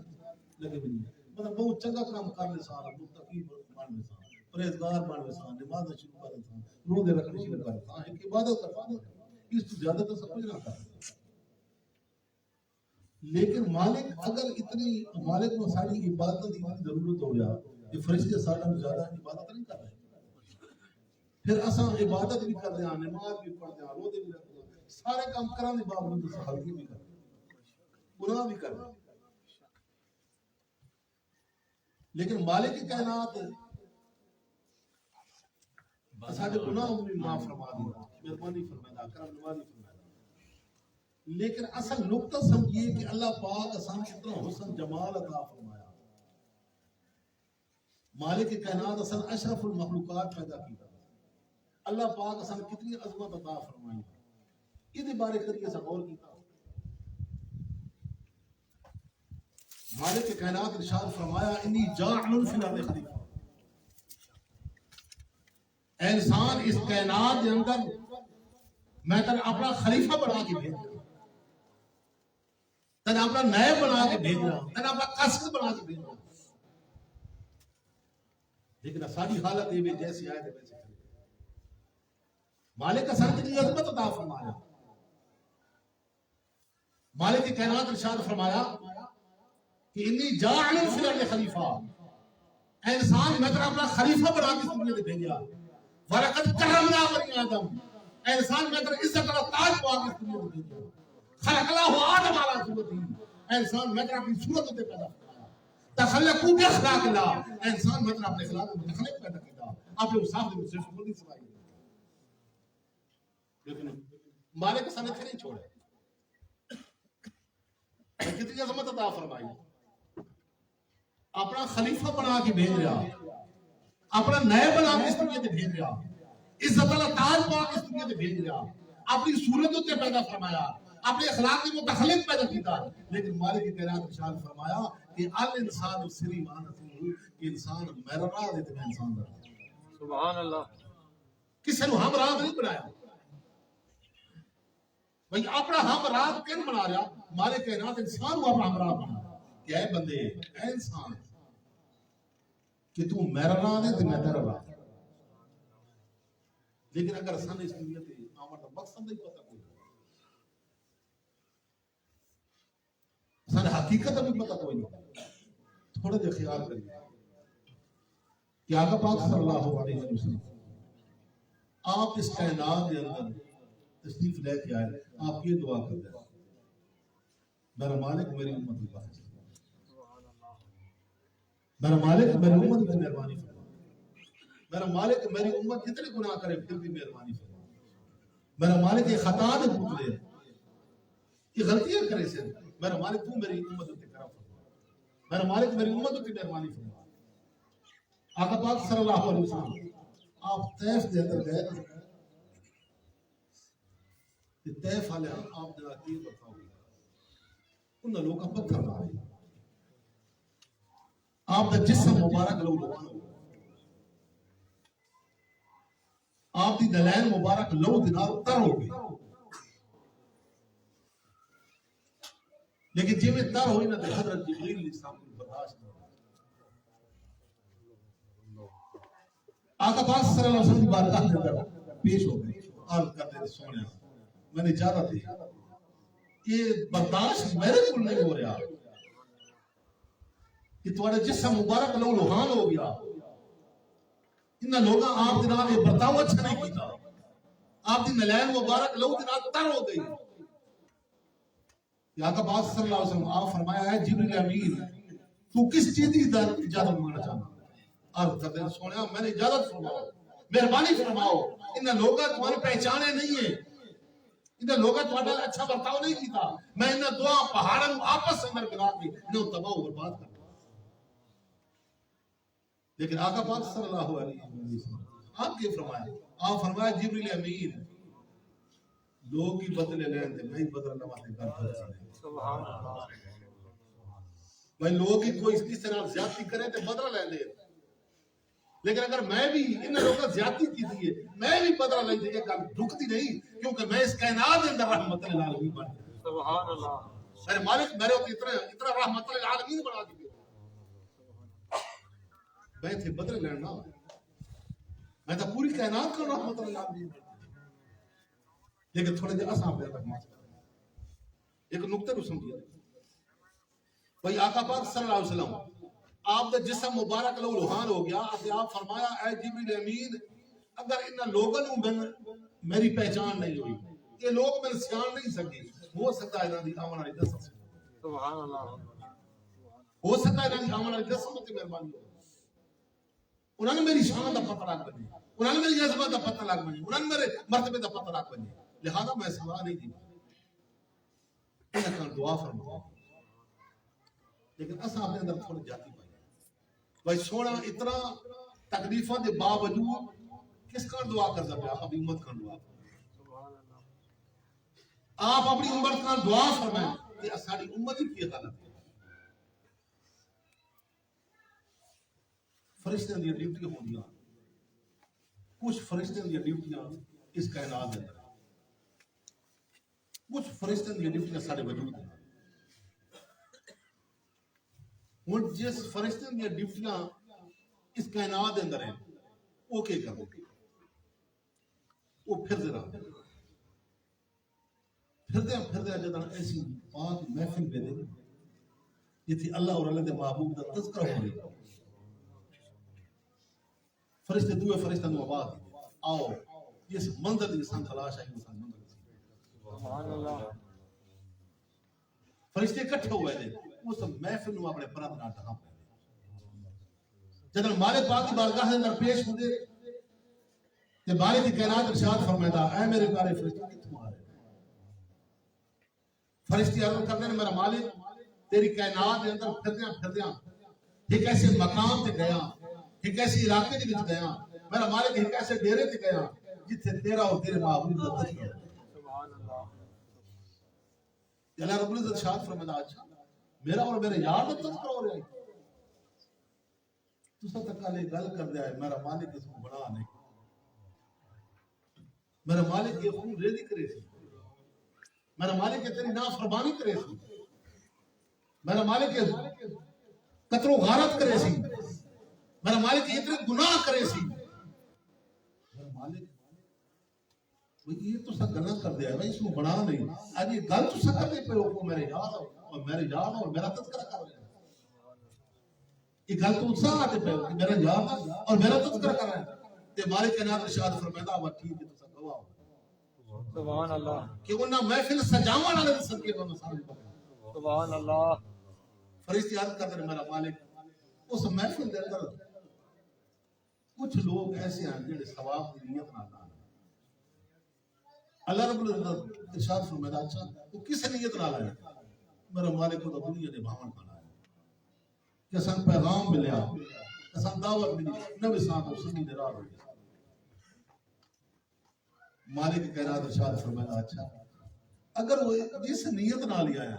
لگے بھی نہیں مطلب بہت چنگا کام کرنے سارا متقی بننے سارا پرہیزگار بننے سارا نماز شروع کرنے سارا روزے رکھنے شروع کرنے سارا ایک عبادت کرنا اس تو زیادہ تو سب کچھ نہ کرنا لیکن مالک اگر اتنی مالک کو ساری عبادت کی ضرورت ہو گیا کہ فرشتے سارا زیادہ عبادت نہیں کر رہے پھر اساں عبادت بھی کر رہے ہیں نماز بھی پڑھتے ہیں روزے بھی رکھتے ہیں سارے کام کرنے کے باوجود غلطی بھی کر رہے ہیں گناہ بھی کر رہے ہیں لیکن مالک کی کائنات سارے گناہ بھی معاف فرما دیا مہربانی فرمایا کرم نوازی فرمایا لیکن اصل نقطہ سمجھیے کہ اللہ پاک اسان کتنا حسن جمال عطا فرمایا مالک کائنات اصل اشرف المخلوقات پیدا کی اللہ پاک اسان کتنی عظمت عطا فرمائی اس بارے کریے سا غور کیتا مالک کائنات ارشاد فرمایا انی جاعل فی الارض خلیفہ اے انسان اس کائنات کے اندر میں تن اپنا خلیفہ بنا کے بھیج رہا تن اپنا نائب بنا کے بھیج رہا تن اپنا قاصد بنا کے بھیج رہا لیکن ساری حالت یہ جیسی آئے تھے ویسے کرے مالک کا سر کی عظمت عطا فرمایا مالک کی کائنات ارشاد فرمایا کہ انی جاعل فی الارض خلیفہ اے انسان میں تن اپنا خلیفہ بنا کے دنیا میں بھیجا وَلَقَدْ كَرَّمْنَا بَنِي آدَمَ اے انسان میں تن عزت اور تاج پا کے دنیا میں بھیجا خلق اللہ آدم علی صورتہ اے انسان میں تن اپنی صورت سے پیدا فرمایا تخلقوا باخلاق اللہ اے انسان میں تن اپنے اخلاق میں تخلیق پیدا کیا آپ نے صاف دل سے شکر نہیں سنائی لیکن مالک سنے تھے نہیں چھوڑے کتنی عظمت عطا فرمائی اپنا خلیفہ بنا کے بھیج رہا اپنا نئے بنا کے اس دنیا سے بھیج رہا عزت اللہ تاج پا کے اس دنیا سے بھیج رہا اپنی صورتوں سے پیدا فرمایا اپنے اخلاق کے متخلق پیدا کیتا لیکن مالک کی کائنات ارشاد فرمایا کہ الانسان سری مانت کہ انسان میرا راہ دے تے انسان دا سبحان اللہ کسے نو ہم راہ نہیں بنایا بھئی اپنا ہم راہ کن بنا رہا مالک کائنات انسان کو اپنا ہم راہ بنا کہ اے بندے اے انسان کہ تو میرا راہ دے تے میں تیرا راہ لیکن اگر سن اس دنیا تے آمد مقصد نہیں پتہ کوئی سن حقیقت بھی پتہ کوئی نہیں تھوڑا جا خیال کریے کہ آقا پاک صلی اللہ علیہ وسلم آپ اس کائنات کے اندر تشریف لے کے آئے آپ یہ دعا کر دیں میرا مالک میری امت کی بات میرا مالک میری امت کی مہربانی فرما میرا مالک میری امت جتنے گناہ کرے پھر بھی مہربانی فرما میرا مالک یہ خطا نہ پوچھ لے یہ غلطیاں کرے سے میرا مالک تو میری امت کی کرم فرما میرا مالک میری امت کی مہربانی فرما آقا پاک صلی اللہ علیہ وسلم آپ طیف دے اندر گئے کہ طیف والے آپ نے عقید بتاؤ انہوں نے لوگوں کا پتھر مارے آپ کا جسم مبارک لو لوگوں آپ کی دلائل مبارک لو دینار تر ہو گئی لیکن جی میں تر ہوئی نہ تو حضرت جبریل علیہ السلام کو برداشت نہ آقا پاک صلی اللہ علیہ وسلم کی بارگاہ کے اندر پیش ہو گئی عرض کرتے تھے سونے میں نے چاہتا تھی یہ برداشت میرے کو نہیں ہو رہا کہ تمہارا جسم مبارک لو لوہان ہو گیا انہاں لوگاں آپ جناب یہ برتاؤ اچھا نہیں کیتا آپ دی نلین مبارک لو جناب تر ہو گئی یا آقا پاک صلی اللہ علیہ وسلم آپ فرمایا ہے جبریل امین تو کس چیز کی اجازت مانگنا چاہنا عرض کرتے ہیں سونے میں نے اجازت فرماؤ مہربانی فرماؤ انہاں لوگاں تمہاری پہچانے نہیں ہیں انہاں لوگاں تمہارا اچھا برتاؤ نہیں کیتا میں انہاں دعا پہاڑوں آپس اندر گرا کے انہوں تباہ و برباد کرتا لیکن آقا پاک صلی اللہ علیہ وسلم آپ کے فرمایا آپ فرمایا جبریل امین لوگ ہی بدلے لین دے میں ہی بدل لوانے کا سبحان اللہ بھائی لوگ ہی کوئی اس طرح زیادتی کرے تو بدل لے لے لیکن اگر میں بھی ان لوگوں زیادتی کی تھی میں بھی بدل لے یہ گل رکتی نہیں کیونکہ میں اس کائنات کے اندر رحمت للعالمین بن گیا سبحان اللہ ارے مالک میرے کو اتنا رحمت للعالمین بنا دیا میں تھے بدل لینا میں تو پوری کائنات کا رحمت للعالمین لیکن تھوڑے دیر آسان پہ رکھنا ایک نقطہ کو سمجھیے بھائی آقا پاک صلی اللہ علیہ وسلم آپ کا جسم مبارک لو روحان ہو گیا آپ فرمایا اے جبریل امین اگر ان لوگوں نے میری پہچان نہیں ہوئی یہ لوگ میں سیان نہیں سکے ہو سکتا ہے انہوں نے آمن والی دس سبحان اللہ ہو سکتا ہے انہوں نے آمن والی دس کی مہربانی ہو انہوں نے میری شان کا پتہ لگ بنے انہوں نے میری عظمت کا پتہ لگ بنے انہوں نے میرے مرتبے کا پتہ لگ بنے لہذا میں سوا نہیں دی انہوں نے دعا فرمایا لیکن اسا اپنے اندر تھوڑی جاتی پائی بھائی سونا اتنا تکلیفوں کے باوجود کس کا دعا کرتا پیا اپنی امت کا دعا آپ اپنی امت کا دعا فرمائیں کہ ہماری امت کی حالت ہے فرشتوں کی ڈیوٹیاں ہوندیاں کچھ فرشتوں کی ڈیوٹیاں اس کائنات کے اندر کچھ فرشتوں کی ڈیوٹیاں سارے وجود ہیں ہوں جس فرشتوں کی ڈیوٹیاں اس کائنات کے اندر ہیں وہ کیا کرو گے وہ پھرتے رہتے پھرتے جدہ ایسی پاک محفل پہ دے جتھی اللہ اور اللہ کے محبوب کا تذکرہ ہو رہا فرشتے دوئے فرشتہ نو آباد آؤ جس منظر کی انسان تلاش آئی انسان منظر فرشتے اکٹھے ہوئے تھے اس محفل نو اپنے پرد نہ ٹھا جدن مالک پاک کی بارگاہ اندر پیش ہوندے تے مالک کی کائنات ارشاد فرماتا اے میرے پیارے فرشتے کتھوں آ رہے فرشتے عرض کرتے ہیں میرا مالک تیری کائنات کے اندر پھردیاں ایک ایسے مقام تے گیا ایک ایسے علاقے دے وچ گیا میرا مالک ایک ایسے ڈیرے تے گیا جتھے تیرا اور تیرے محبوب کا تذکرہ ہے سبحان اللہ اللہ رب العزت ارشاد فرماتا اچھا میرا اور میرے یار کا تذکرہ ہو رہا ہے. تسا تک کل گل کر دیا ہے میرا مالک اس کو بنا نہیں, میرا مالک یہ خون ریزی کرے سی, میرا مالک یہ تیری نافرمانی کرے سی, میرا مالک یہ قتل و غارت کرے سی, میرا مالک یہ اتنے گناہ کرے سی. میرا مالک یہ تو سب گناہ کر دیا ہے بھائی, اس کو بنا نہیں. آج یہ گل تو سب کرنے پہ ہو میرے یاد اور میرے یاد اور میرا تذکرہ کر رہے ہیں. یہ گل تو اتساہ آتے پہ ہو کہ میرا یاد اور میرا تذکرہ کر رہے ہیں. تے مالک نات ارشاد فرمائے ہوا ٹھیک ہے تو سب گواہ ہو سبحان اللہ کہ انہاں محفل سجاوان والے صدقے کو سامنے پکڑا. سبحان اللہ فرشتے عرض کرتے ہیں میرا مالک اس محفل دے اندر کچھ لوگ ایسے ہیں جڑے ثواب کی نیت نہ لائیں. اللہ رب العزت ارشاد فرمایا اچھا تو کس نیت نہ لائیں؟ میرا مالک کو تو دنیا نے بھاون بنایا کہ سن پیغام ملیا سن دعوت ملی نبی ساتھ سنی دے راہ ہوئی. مالک کہہ رہا ارشاد فرمایا اچھا اگر وہ جس نیت نہ لیا ہے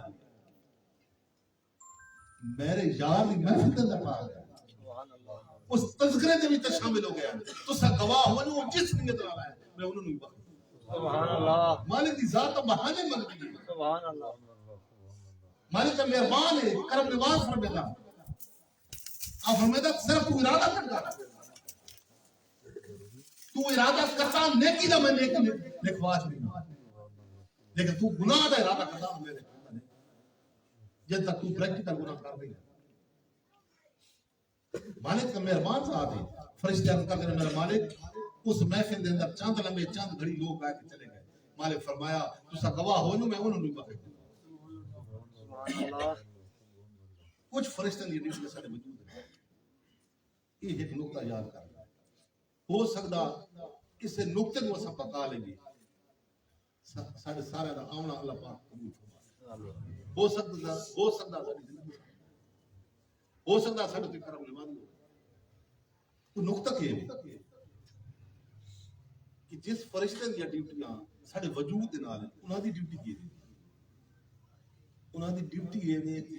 میرے یار کی محفل کے اندر آ گیا اس تذکرے میں بھی تو شامل ہو گیا تو سا گواہ ہو جو جس نیت نہ لایا میں انہوں نے بخش. سبحان اللہ مالک دی ذات تو بہانے منگتی ہے. سبحان اللہ مالک کا مہربان ہے کرم نواز فرماتا آپ فرماتا صرف تو ارادہ کرتا تو ارادہ کرتا نیکی دا میں نیکی لکھواج نہیں لیکن تو گناہ دا ارادہ کرتا میرے جب تک تو پریکٹیکل گناہ کر رہی ہے. مالک کا مہربان ذات ہے. فرشتے عرض کرتے ہیں میرا مالک اس محفل دے اندر چند لمبے چند گھڑی لوگ آ کے چلے گئے. مالک فرمایا تسا گواہ ہو جو میں انہوں نے بخش. کچھ فرشتوں کی ڈیوٹی سارے موجود ہیں. یہ ایک نقطہ یاد کرنا ہو سکتا اس نقطے کو اسا پکا لیں گے سارے سارے دا آمنا اللہ پاک قبول فرمائے. ہو سکتا ساری زندگی ہو سکتا سارے تے کرم نواز ہو. تو نقطہ کیا ہے کہ جس فرشتے دی ڈیوٹیاں سارے وجود دے نال انہاں دی ڈیوٹی کی ہے. انہاں دی ڈیوٹی یہ ہے کہ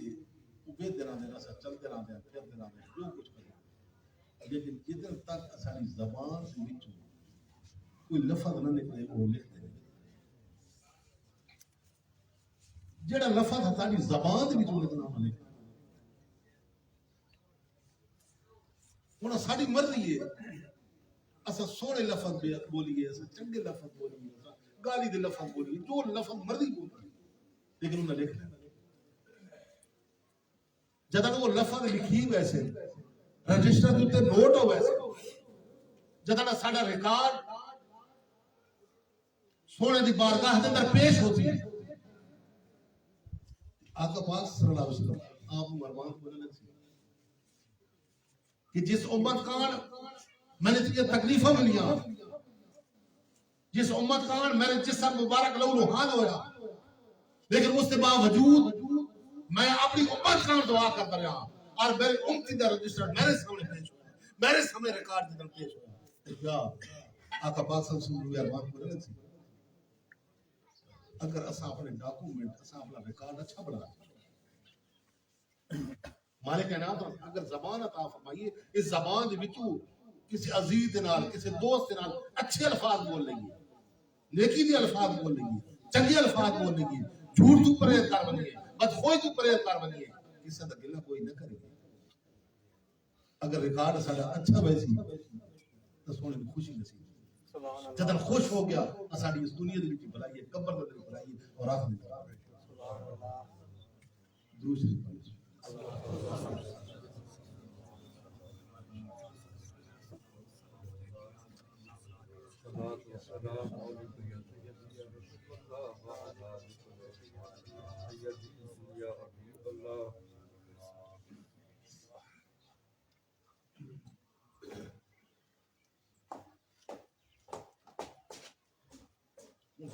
وہ بے دراں دے راستے چلتے رہندے ہیں پھرتے رہندے ہیں جو کچھ کرتے ہیں. لیکن جدھر تک ساری زبان سے وچوں کوئی لفظ نہ نکلے وہ لکھتے ہیں. جڑا لفظ ساری زبان دے وچوں نکلنا ہوے ہن ساری مرضی ہے اسا سونے لفظ بولیے اسا چنگے لفظ بولیے اسا گالی دے لفظ بولیے جو لفظ مرضی بولیے لیکن انہیں لکھ لینا. جدن وہ لفظ لکھی ویسے رجسٹر کے اوپر نوٹ ہو ویسے جدن ساڈا ریکارڈ سونے دی بارگاہ دے اندر پیش ہوتی ہے. آقا پاک صلی اللہ علیہ وسلم آپ مرمان بولنے لگے کہ جس امت کان میں نے تجھے تکلیفہ ملیا جس امت کان میرے جسم مبارک لو لوہان ہویا لیکن اس کے باوجود میں اپنی امت کان دعا کرتا رہا اور میرے امتی دا رجسٹر میرے سامنے پیش ہوا میرے سامنے ریکارڈ دیدن پیش ہوا. یا آقا پاک صلی اللہ علیہ وسلم ارمان بولنے لگے اگر اسا اپنے ڈاکومنٹ اسا اپنا ریکارڈ اچھا بنا مالک کائنات اگر زبان عطا فرمائیے اس زبان دے وچوں کسی عزیز دے نال کسی دوست دے نال اچھے الفاظ بول لیں گے نیکی دے الفاظ بول لیں گے چنگے الفاظ بول لیں گے جھوٹ تو پرہیزگار بنیے بدخوئی تو پرہیزگار بنیے کسی دا گلہ کوئی نہ کرے. اگر ریکارڈ سارا اچھا ویسی تو سونے میں خوشی نصیب جدن خوش ہو گیا اساڑی اس دنیا دی بھلائی ہے قبر دی بھلائی ہے اور آخرت دی بھلائی ہے. دوسری بات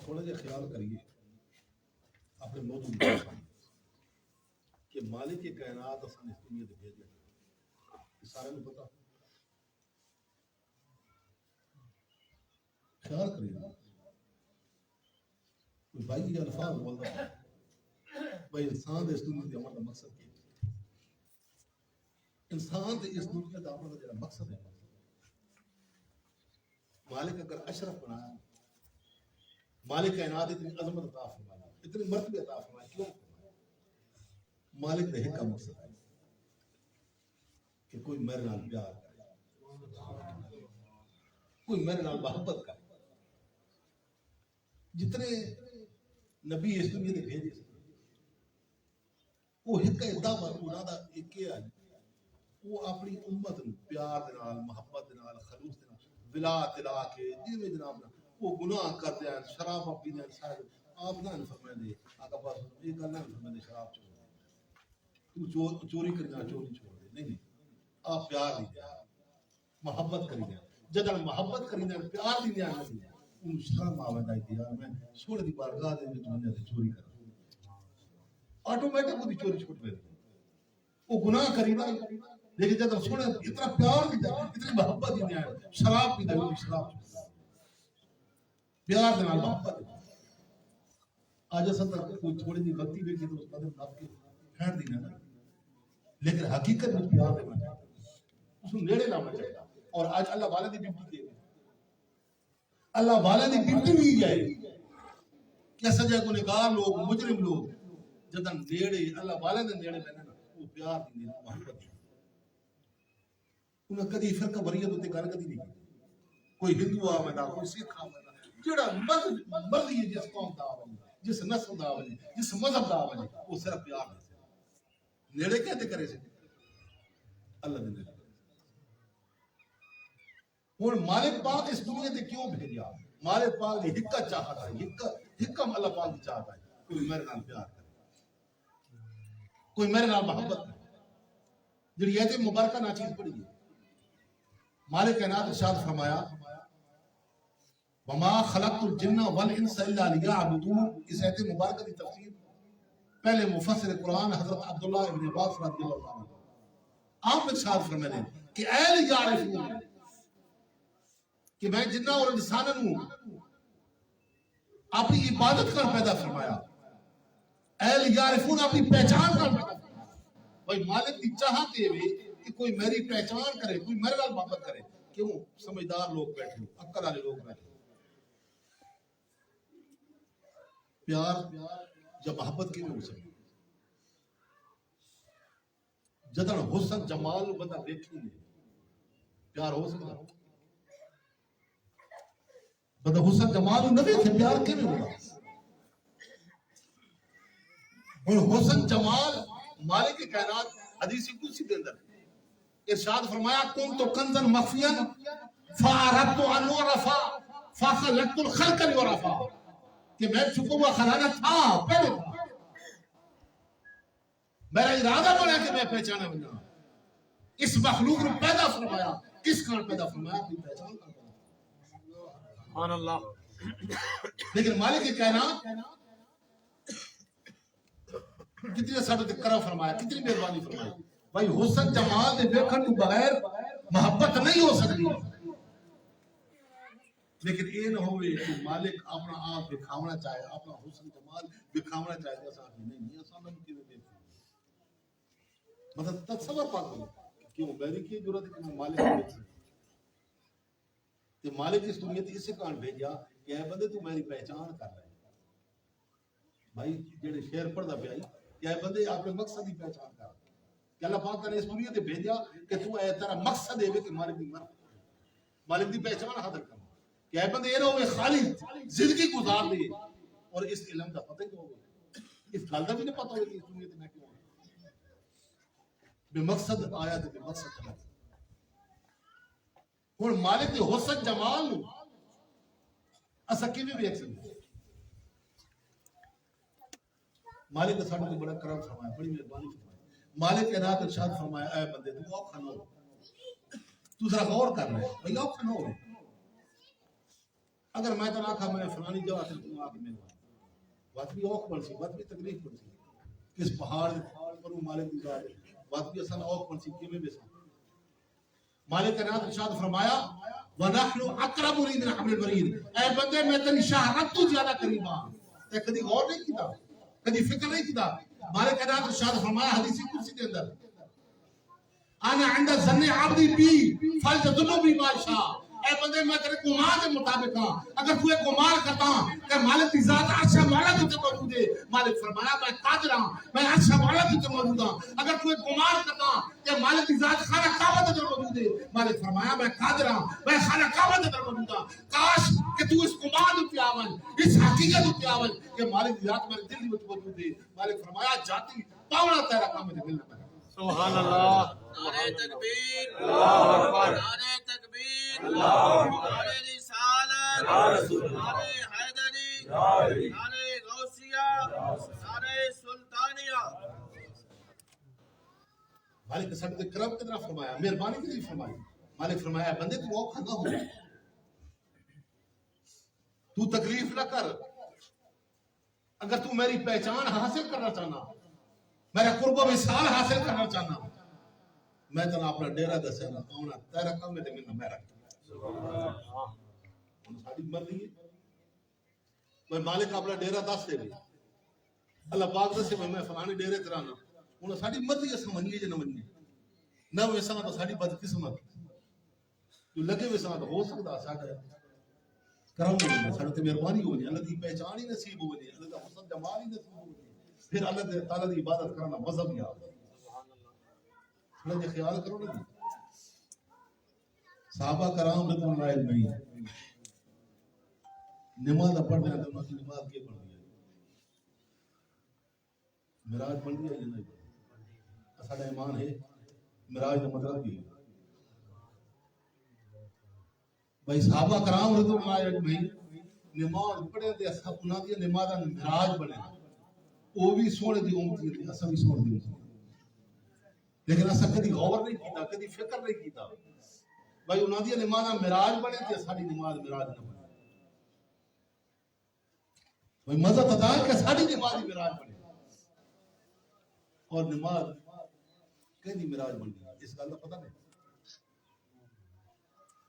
تھوڑا جا خیال کریے اپنے موضوع کہ مالک کی کائنات اساں اس دنیا دے بھیجے سارے کو پتہ خیال کریے کوئی بھائی یہ الفاظ بولتا ہے بھائی انسان دے اس دنیا دے عمل دا مقصد کیا انسان دے اس دنیا دا عمل دا جڑا مقصد ہے مالک اگر اشرف بنایا مالک کائنات اتنی عظمت عطا فرمایا اتنی مرتبہ عطا فرمایا کیوں مالک دے کا مقصد ہے کہ کوئی میرے نال پیار کرے کوئی میرے نال محبت کرے جتنے نبی اس دنیا دے بھیجے وہ ایک دعوت انہاں دا ایک ہے وہ اپنی امت نو پیار دے نال محبت دے نال خلوص دے نال بلا تلا کے جویں جناب وہ گناہ کرتے ہیں شراب پیندے ہیں سارے آپ نہ فرمائے آقا پاس یہ گل نہ فرمائے شراب تو چوری کرنا چوری چھوڑ دے نہیں آپ پیار دی دیا محبت کری دیا جدہ محبت کری دیا پیار دی دیا ان شرم آوازہ دیا میں سوڑے دی بارگاہ دے میں دنیا سے چوری کر آٹومیٹک وہ دی چوری چھوٹ پہ وہ گناہ کری دیا لیکن جدہ سوڑے اتنا پیار دی دیا اتنی محبت دی دیا شراب پی دیا شراب چھوڑ پیار دینا محبت دی آج ایسا تک کوئی تھوڑی دی غلطی بھی کی تو اس قدر آپ کے پھیر دینا لیکن حقیقت میں پیار دینا چاہتا اس کو نیڑے لانا چاہتا اور آج اللہ والے دی ڈیوٹی دے اللہ والے دی ڈیوٹی بھی جائے کیسا جائے کو نگار لوگ مجرم لوگ جدن نیڑے اللہ والے دے نیڑے لینا وہ پیار دی محبت دی انہیں کدی فرقہ وریت ہوتے گانا کدی نہیں کوئی ہندو آمدہ کوئی سکھ آمدہ جڑا مرضی ہے جس قوم دا آمدہ جس نسل دا آمدہ جس مذہب دا آمدہ وہ صرف پیار دی نیڑے کہتے کرے سے اللہ دے نیڑے اور مالک پاک اس دنیا دے کیوں بھیجا مالک پاک نے ہکا چاہتا ہے ہکم اللہ پاک نے چاہتا ہے کوئی میرے نال پیار کرے کوئی میرے نال محبت کرے جڑی ایت مبارکہ نا چیز پڑھی ہے مالک کائنات ارشاد فرمایا وما خلقت الجن والانس الا ليعبدون اس ایت مبارکہ کی تفسیر پہلے مفسر قرآن حضرت عبداللہ ابن عباس رضی اللہ عنہ آپ ارشاد فرماتے ہیں کہ اے یعرفون کہ میں جنہ اور انسانوں اپنی عبادت کر پیدا فرمایا اے یعرفون اپنی پہچان کر پیدا فرمایا بھائی مالک کی چاہتے ہوئے کہ کوئی میری پہچان کرے کوئی میرے نال محبت کرے کیوں سمجھدار لوگ بیٹھے عقل والے لوگ بیٹھے پیار جب محبت کی ہو سکتی جدن حسن جمال بندہ دیکھی نہیں پیار ہو سکتا بندہ حسن جمال نہ دیکھے پیار کی نہیں ہوگا اور حسن جمال مالک کائنات حدیث قدسی کے اندر ارشاد فرمایا کنت کنزا مخفیا فاردت ان عرفا فخلقت الخلق ليعرفا کہ میں چھپا ہوا خزانہ تھا پہلے تھا میرا ارادہ بنا کہ میں پہچانا بنا اس مخلوق نے پیدا فرمایا کس کان پیدا فرمایا اپنی پہچان کر سبحان اللہ لیکن مالک کائنات کتنے ساڈے کرم فرمایا کتنی مہربانی فرمائی بھائی حسن جمال دے دیکھن تو بغیر محبت نہیں ہو سکتی لیکن یہ نہ ہوئے کہ مالک اپنا آپ دکھاونا چاہے اپنا حسن جمال دکھاونا چاہے جیسا نہیں ایسا نہیں کیوں دیکھتے مطلب تصور پاک ہو کیوں میری کی ضرورت ہے کہ میں مالک دیکھ سکتا کہ مالک اس دنیا تھی اسے کان بھیجا کہ اے بندے تو میری پہچان کر رہے بھائی جڑے شعر پڑھدا پیا کہ اے بندے آپ کے مقصد کی پہچان کر کہ اللہ پاک نے اس دنیا تے بھیجا کہ تو اے تیرا مقصد ہے کہ مالک دی مالک دی پہچان حاصل کر کہ اے بندے یہ نہ ہوئے خالی زندگی گزار دے اور اس علم کا پتہ کیوں ہوگا اس گل کا بھی نہیں پتہ ہوگا کہ اس دنیا تے میں کیوں بے مقصد آیا تے بے مقصد چلا ہن مالک دے حسن جمال نو اسا کیویں ویکھ سکدے مالک نے ساڈے تے بڑا کرم فرمایا بڑی مہربانی فرمائی مالک نے رات ارشاد فرمایا اے بندے تو اوکھا نہ ہو تو ذرا غور کر لے بھئی اوکھا نہ ہو اگر میں تو آکھا میں فلانی جگہ سے تم آکے میرے بات بھی اوکھ بن سی بات بھی تکلیف بن سی کس پہاڑ پر مالک دی ذات بات بھی اصل اوکھ بن سی کیویں بے مالک نے رات ارشاد فرمایا وَنَحْنُ أَقْرَبُ لِي مِنْ حَبْلِ الْوَرِيدِ اے بندے میں تیری شہرت تو زیادہ قریب ہاں تے کدی غور نہیں کیتا کدی فکر نہیں کیتا مالک کہنا تو شاید فرمایا حدیث قدسی کے اندر انا عند ظن عبدی بی فليظن بی ما شاء اے بندے میں تیرے گمان کے مطابق ہاں اگر تو ایک گمان کرتا کہ مالک کی ذات عرش والا کی تے موجود ہے مالک فرمایا میں قادر ہوں میں عرش والا کی تے موجود ہوں اگر تو ایک گمان کرتا کہ مالک کی ذات خانہ کعبہ کے اندر موجود ہے مالک فرمایا میں قادر ہوں میں خانہ کعبہ کے اندر موجود ہوں کاش کہ تو اس گمان پہ آون اس حقیقت پہ آون کہ مالک کی ذات میرے دل میں موجود ہے مالک فرمایا جاتی پاونا تیرا کام میرے دل میں سبحان اللہ نعرہ تکبیر اللہ اکبر نعرہ تکبیر اللہ اکبر نعرہ رسالت نعرہ حیدری نعرہ غوثیہ نعرہ سلطانیہ مالک صاحب نے کرم کتنا فرمایا مہربانی کتنی فرمائی مالک فرمایا بندے تو اوکھا نہ ہو تو تکلیف نہ کر اگر تو میری پہچان حاصل کرنا چاہنا میرا قرب و وصال حاصل کرنا چاہنا میں تنا اپنا ڈیرہ دسے نہ آنا تیرا کم میں تے میرا ساری مرضی ہے میں مالک اپنا ڈیرہ دس دے اللہ پاک دسے میں فلانے ڈیرے تے رہنا انہاں ساری مرضی ہے سمجھنی جے نہ مننی نہ ویسا تو ساری بدقسمت تو لگے ویسا تو ہو سکتا ساڈا کرم ہونا ساڈے تے مہربانی ہونی اللہ دی پہچان ہی نصیب ہونی اللہ دا حسن جمال ہی نصیب ہونی پھر اللہ تعالی دی عبادت کرنا مذہب یاد ہے اللہ جی خیال کرو نا صحابہ کرام رضوان اللہ اجمعین نماز پڑھنے ہیں تو انہوں نے نماز کے پڑھ دیا معراج پڑھ دیا یا نہیں ساڈا ایمان ہے معراج کا مطلب بھی ہے بھائی صحابہ کرام رضوان اللہ اجمعین نماز پڑھے تے اساں انہاں دی نماز دا معراج بنے وہ بھی سونے دی امتی تھی اساں بھی سونے دی امتی لیکن اساں کدی غور نہیں کیتا کدی فکر نہیں کیتا بھائی انہاں دی نماز معراج بنے تے ساڈی نماز معراج نہ بنے بھائی مزہ پتا ہے کہ ساڈی نماز معراج بنے اور نماز کدی معراج بن گئی اس گل دا پتہ نہیں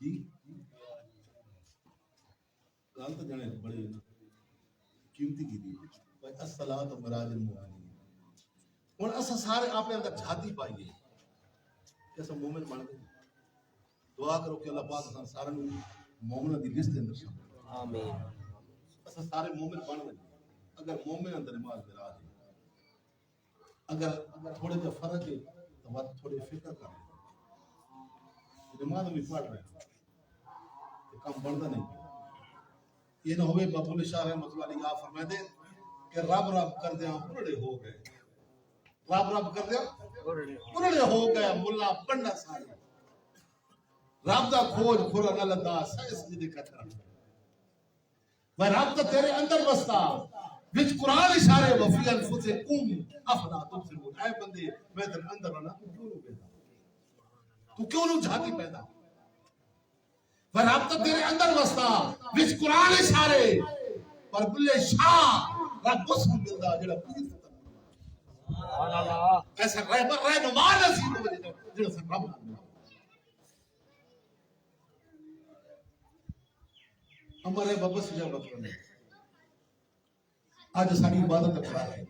جی گل تو جانے بڑے قیمتی کی دی بھائی الصلاۃ معراج المومنین ہن اساں سارے اپنے اندر جھاتی پائیے کہ اساں مومن بن گئے دعا کرو کہ اللہ پاک اساں سارے مومناں دی لسٹ اندر شامل آمین اساں سارے مومن بن گئے اگر مومن اندر نماز معراج ہے اگر تھوڑے جا فرق ہے تو بات تھوڑی فکر کر نماز میں پڑھ رہے ہیں کام بڑھتا نہیں یہ نہ ہوئے بابول شاہ رحمۃ اللہ علیہ آپ فرمائے دے کہ رب رب کر دیا انڑے ہو گئے رب رب کر دیا انڑے ہو گئے ملا پنڈا سارے رب دا کھوج کھولا نہ لدا سائنس جدے کترا میں رب تو تیرے اندر بستا وچ قرآن اشارے وفی انفسکم افلا تبصرون اے بندے میں تیرے اندر رہنا تو کیوں نو جھاتی پیدا رب تو تیرے اندر بستا وچ قرآن اشارے پر بلے شاہ رب اس کو ملدا جڑا پوری سبحان اللہ ایسا رہنما نصیب ہو جڑا سب رب ہمارے بابا سجا بکر نے آج ساری عبادت کرا ہے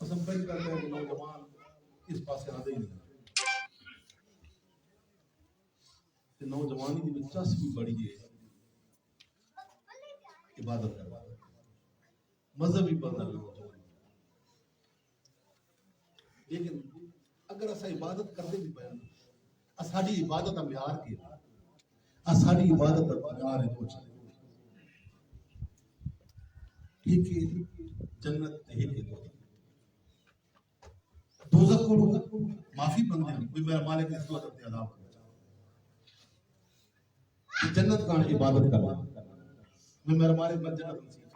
اسم پہل کرتے ہیں کہ نوجوان اس پاس آدھے ہی نہیں کہ نوجوانی کی چس بھی بڑی ہے عبادت کروا مذہبی بدل لیکن اگر ایسا عبادت کرتے بھی پہ اساڑی عبادت کا معیار کیا اساڑی عبادت کا معیار ہے کچھ ایک جنت ایک دوزخ کو معافی بندے ہیں کوئی میرا مالک اس وقت اپنے عذاب کرنا جنت کا عبادت کرنا میں میرا مالک میں جنت نصیب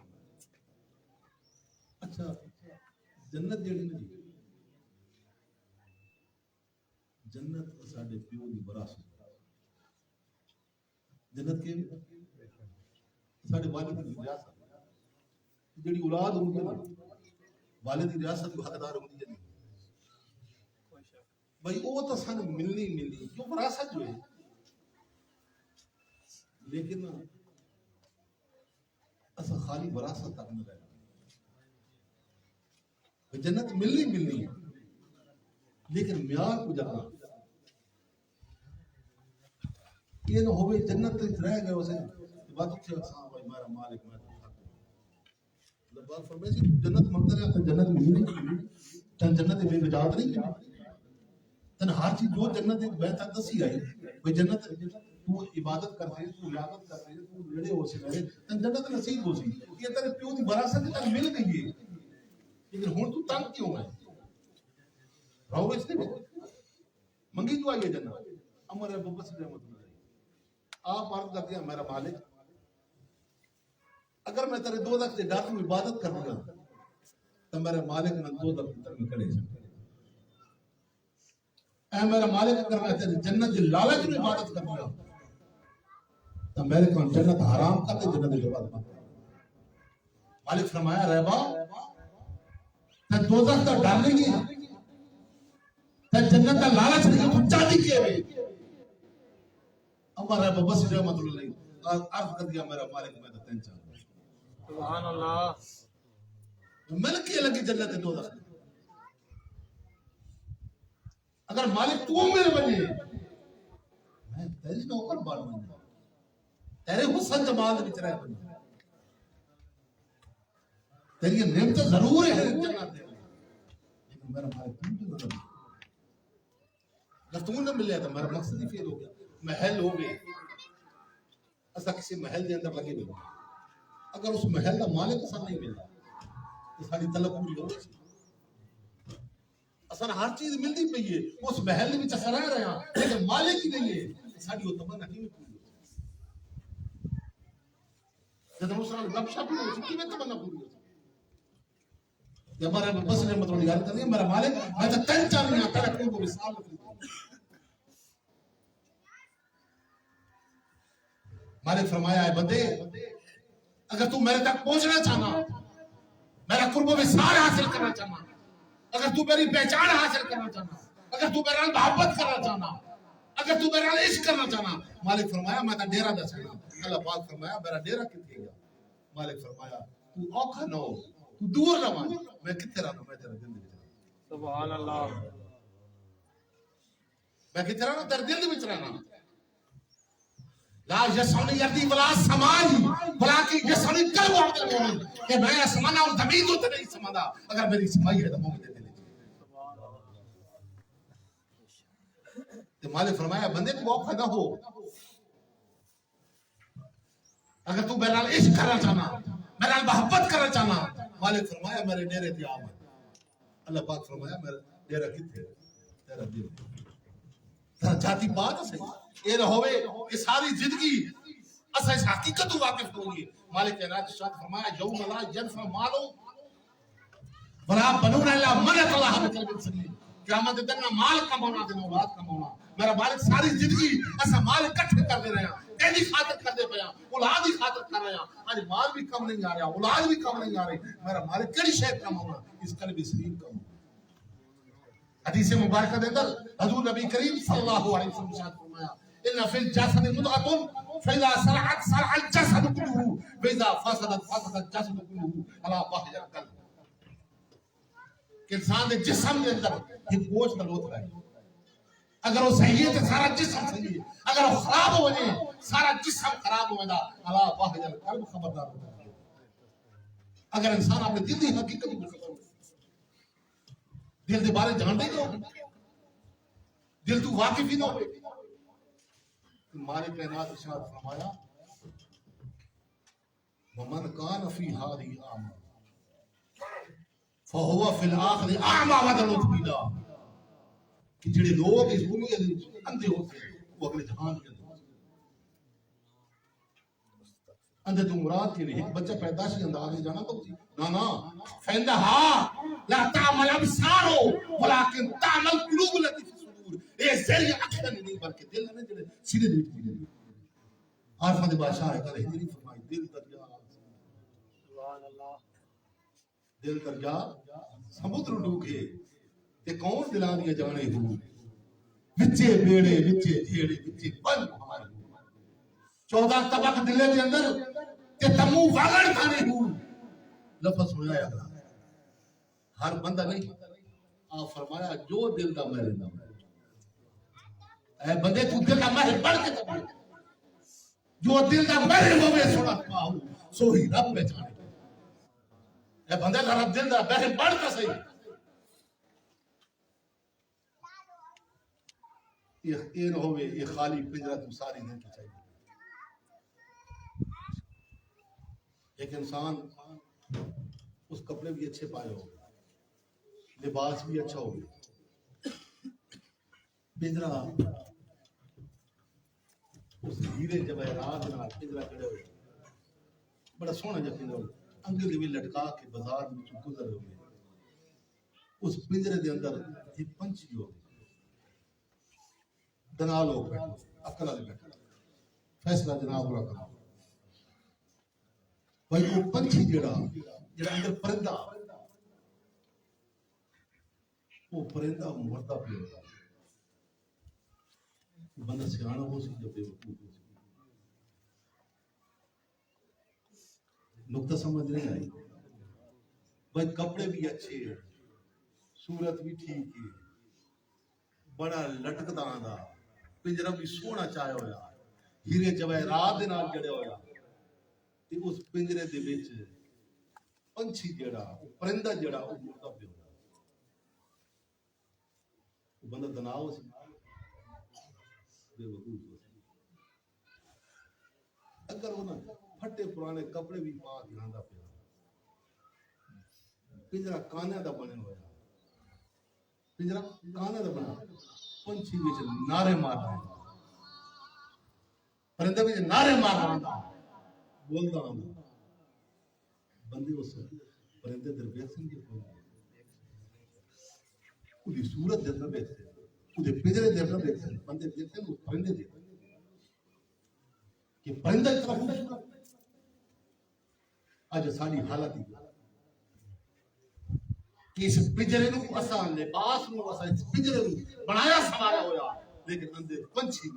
اچھا جنت جیڑی نہیں جنت ساڈے پیو دی وراثت جنت کے ساڈے والد دی ریاست جیڑی اولاد ہوندی ہے نا والد دی ریاست کو حقدار ہوندی ہے بھائی وہ تو سن ملنی جو وراثت جو ہے لیکن اسا خالی وراثت تک نہ رہنا. جنت ملنی ہے لیکن معیار کو جانا یہ نہ ہوئے جنت رہ گئے اسے بات اچھے صاحب بھائی ہمارا مالک میں بات فرمائے جنت منگتا ہے جنت ملی تن جنت بے وجاد نہیں تن ہر چیز جو جنت ایک بہتا دسی آئی کوئی جنت تو عبادت کرتے تو عبادت کرتے تو لڑے ہو سے میرے تن جنت نصیب ہو سی یہ تیرے پیو دی وراثت تن مل گئی ہے لیکن ہن تو تنگ کیوں ہے رہو اس نے منگی جو آئی ہے جنت عمر ابو بکر رحمۃ اللہ آپ عرض کرتے ہیں میرا مالک اگر میں تیرے دو دخت سے ڈاکو عبادت کر دوں تو میرے مالک میں دو دخت تک میں کھڑے سکتے اے میرا مالک اگر میں تیرے جنت دی لالچ میں عبادت کر دوں تو میرے کو جنت حرام کر دے جنت دی عبادت مت مالک فرمایا رہبا تے دو دخت ڈال لیں گے تے جنت دا لالچ نہیں تو چاہتی کیے ہوئے ہمارا بابا سے رحمت اللہ علیہ عرض کر دیا میرا مالک میں تو تین چاہتا سبحان اللہ ملکی لگی جنت دو دخل اگر مالک تو میرے بنے میں تیری نوکر بانو بن تیرے حسن جمال بچ رہے بن تیری نعمت ضرور ہے جنت دے لیکن میرا مالک تم تو نہ اگر تم نہ ملے تو میرا مقصد ہی فیل ہو گیا محل ہو گئے ایسا کسی محل دے اندر لگے ہوئے اگر اس محل کا مالک اصلا نہیں ملتا تو ساری طلب پوری ہو گئی اصلا ہر چیز ملتی پئی ہے اس محل میں چکر رہ رہے ہیں لیکن مالک ہی نہیں ہے ساری وہ تمنا نہیں پوری ہو جب اس نے گپ شپ ہو سکی میں تمنا پوری ہو سکی ہمارے بس نے مطلب یاد کر دیا میرا مالک میں تو تن چاہ نہیں آتا رکھوں کو مثال رکھوں مالک فرمایا ہے بندے اگر تو میرے تک پہنچنا چاہنا میرا قرب و وصال حاصل کرنا چاہنا اگر تو میری پہچان حاصل کرنا چاہنا اگر تو میرا محبت کرنا چاہنا اگر تو میرا عشق کرنا چاہنا مالک فرمایا میں تا ڈیرا دسنا اللہ پاک فرمایا میرا ڈیرا کتنے گیا مالک فرمایا تو اوکھا نہ ہو تو دور نہ مان میں کتنے رہا میں تیرا دل میں سبحان اللہ میں کتنے رہا تیرا دل میں رہنا لا یسعنی یردی ولا سمائی بلکہ یسعنی قلب عبد المومن کہ میں آسمانہ اور زمین تو نہیں سمجھا اگر میری سمائی ہے تو مومن دے دے تو مالک فرمایا بندے تو اوکھا نہ ہو اگر تو میرا عشق کرنا چاہنا میرا محبت کرنا چاہنا مالک فرمایا میرے ڈیرے تے آ اللہ پاک فرمایا میرا ڈیرا کتنے تیرا دل جاتی بات ہے یہ نہ ہوئے کہ ساری زندگی اسا اس حقیقت تو واقف ہوگی مالک کائنات ارشاد فرمایا یوم لا ينفع مال ولا بنون الا من اتى الله بقلب سلیم قیامت دن نہ مال کمانا نہ اولاد کمانا میرا مالک ساری زندگی اسا مال اکٹھے کر دے رہے ہیں تیری خاطر کر دے پیا اولاد کی خاطر کر رہے ہیں اج مال بھی کم نہیں آ رہا اولاد بھی کم نہیں آ رہی میرا مالک کیڑی شے کمانا اس قلب سلیم کم حدیث مبارکہ دے اندر حضور نبی کریم صلی اللہ علیہ وسلم نے فرمایا ان فی الجسد مضغۃ فاذا صلحت صلح الجسد كله واذا فسدت فسد الجسد كله الا وهي القلب کہ انسان کے جسم کے اندر ایک گوشت کا لوتھڑا ہے اگر وہ صحیح ہے تو سارا جسم صحیح ہے اگر وہ خراب ہو جائے سارا جسم خراب ہو جائے الا وهي القلب خبردار ہو جائے اگر انسان اپنے دل کی حقیقت کو خبر دل دے بارے جانتے ہو دل تو واقف ہی نہ ہوئے مالک کائنات ارشاد فرمایا ومن کان فی هذه اعمى فهو فی الاخر اعمى وضل طویلا کہ جڑے لوگ اس دنیا میں اندھے ہوتے ہیں وہ اگلے جہان کے اندر اندھے تو مراد کے لیے ایک بچہ پیدائشی انداز سے جانا تو نا فإنها لا تعمل ابصار ولكن تعمل قلوب التي في الصدور یہ ذریعہ اکھیں نہیں بلکہ دل میں جڑے سیدھے دل کی عارفہ دے بادشاہ ہے کہ ہجری فرمائی دل دریا سبحان اللہ دل دریا سمندر ڈوبے تے کون دلاں دی جانے ہو وچے بیڑے وچے جھیڑے وچے بن ہمارے 14 طبق دلے دے اندر کہ تمو وغڑ کھانے ہوں لفظ سنیا ہے اگلا ہر بندہ نہیں آپ فرمایا جو دل دا محل نہ اے بندے تو دل دا محل بڑھ کے تمہیں جو دل دا محل ہوئے سونا پاؤ سو ہی رب میں جانے اے بندے کا رب دل دا محل بڑھ کا صحیح یہ نہ ہوئے یہ خالی پنجرہ تو ساری دن کی چاہیے ایک انسان اس کپڑے بھی اچھے پائے ہو لباس بھی اچھا ہو پنجرہ اس ہیرے جواہرات نال پنجرہ کڑے ہوئے بڑا سونا جا پنجرہ ہوئے انگل بھی لٹکا کے بازار میں گزر ہوئے اس پنجرے دے اندر ایک پنچھی ہو دنا لوگ بیٹھے عقل والے بیٹھے فیصلہ جناب پورا کرو بھائی وہ پنچھی جڑا اندر پرندہ وہ پرندہ مرتا پہ بندہ سیانا ہو سی جب بے وقوف ہو سی نقطہ سمجھ نہیں آئی بھائی کپڑے بھی اچھے ہیں صورت بھی ٹھیک ہے بڑا لٹکتا آندا پنجرہ بھی سونا چاہے ہویا ہیرے جواہرات دے نال جڑے ہویا تے اس پنجرے دے وچ پنچھی جڑا پرندہ جڑا وہ مردا پہ ہویا وہ بندہ دناؤ سی بے وقوف ہو سی اگر وہ نا پھٹے پرانے کپڑے بھی پا کے آندا پہ پنجرہ کانے دا بنے ہویا پنجرہ کانے دا بنا پنچھی وچ نعرے مار رہا ہے پرندے وچ نعرے مار رہا ہے بولتا ہوں بندے اس پرندے دربیت سن کے کون اُدھی صورت دیتا بیٹھتے اُدھے پنجرے دیتا بیٹھتے بندے دیکھتے ہیں وہ پرندے دیتا کہ پرندہ اتنا خوبصورت آج ساری حالت ہی کہ اس پنجرے نو اساں لباس نو اساں اس پنجرے نو بنایا سوارا ہویا لیکن اندر پنچھی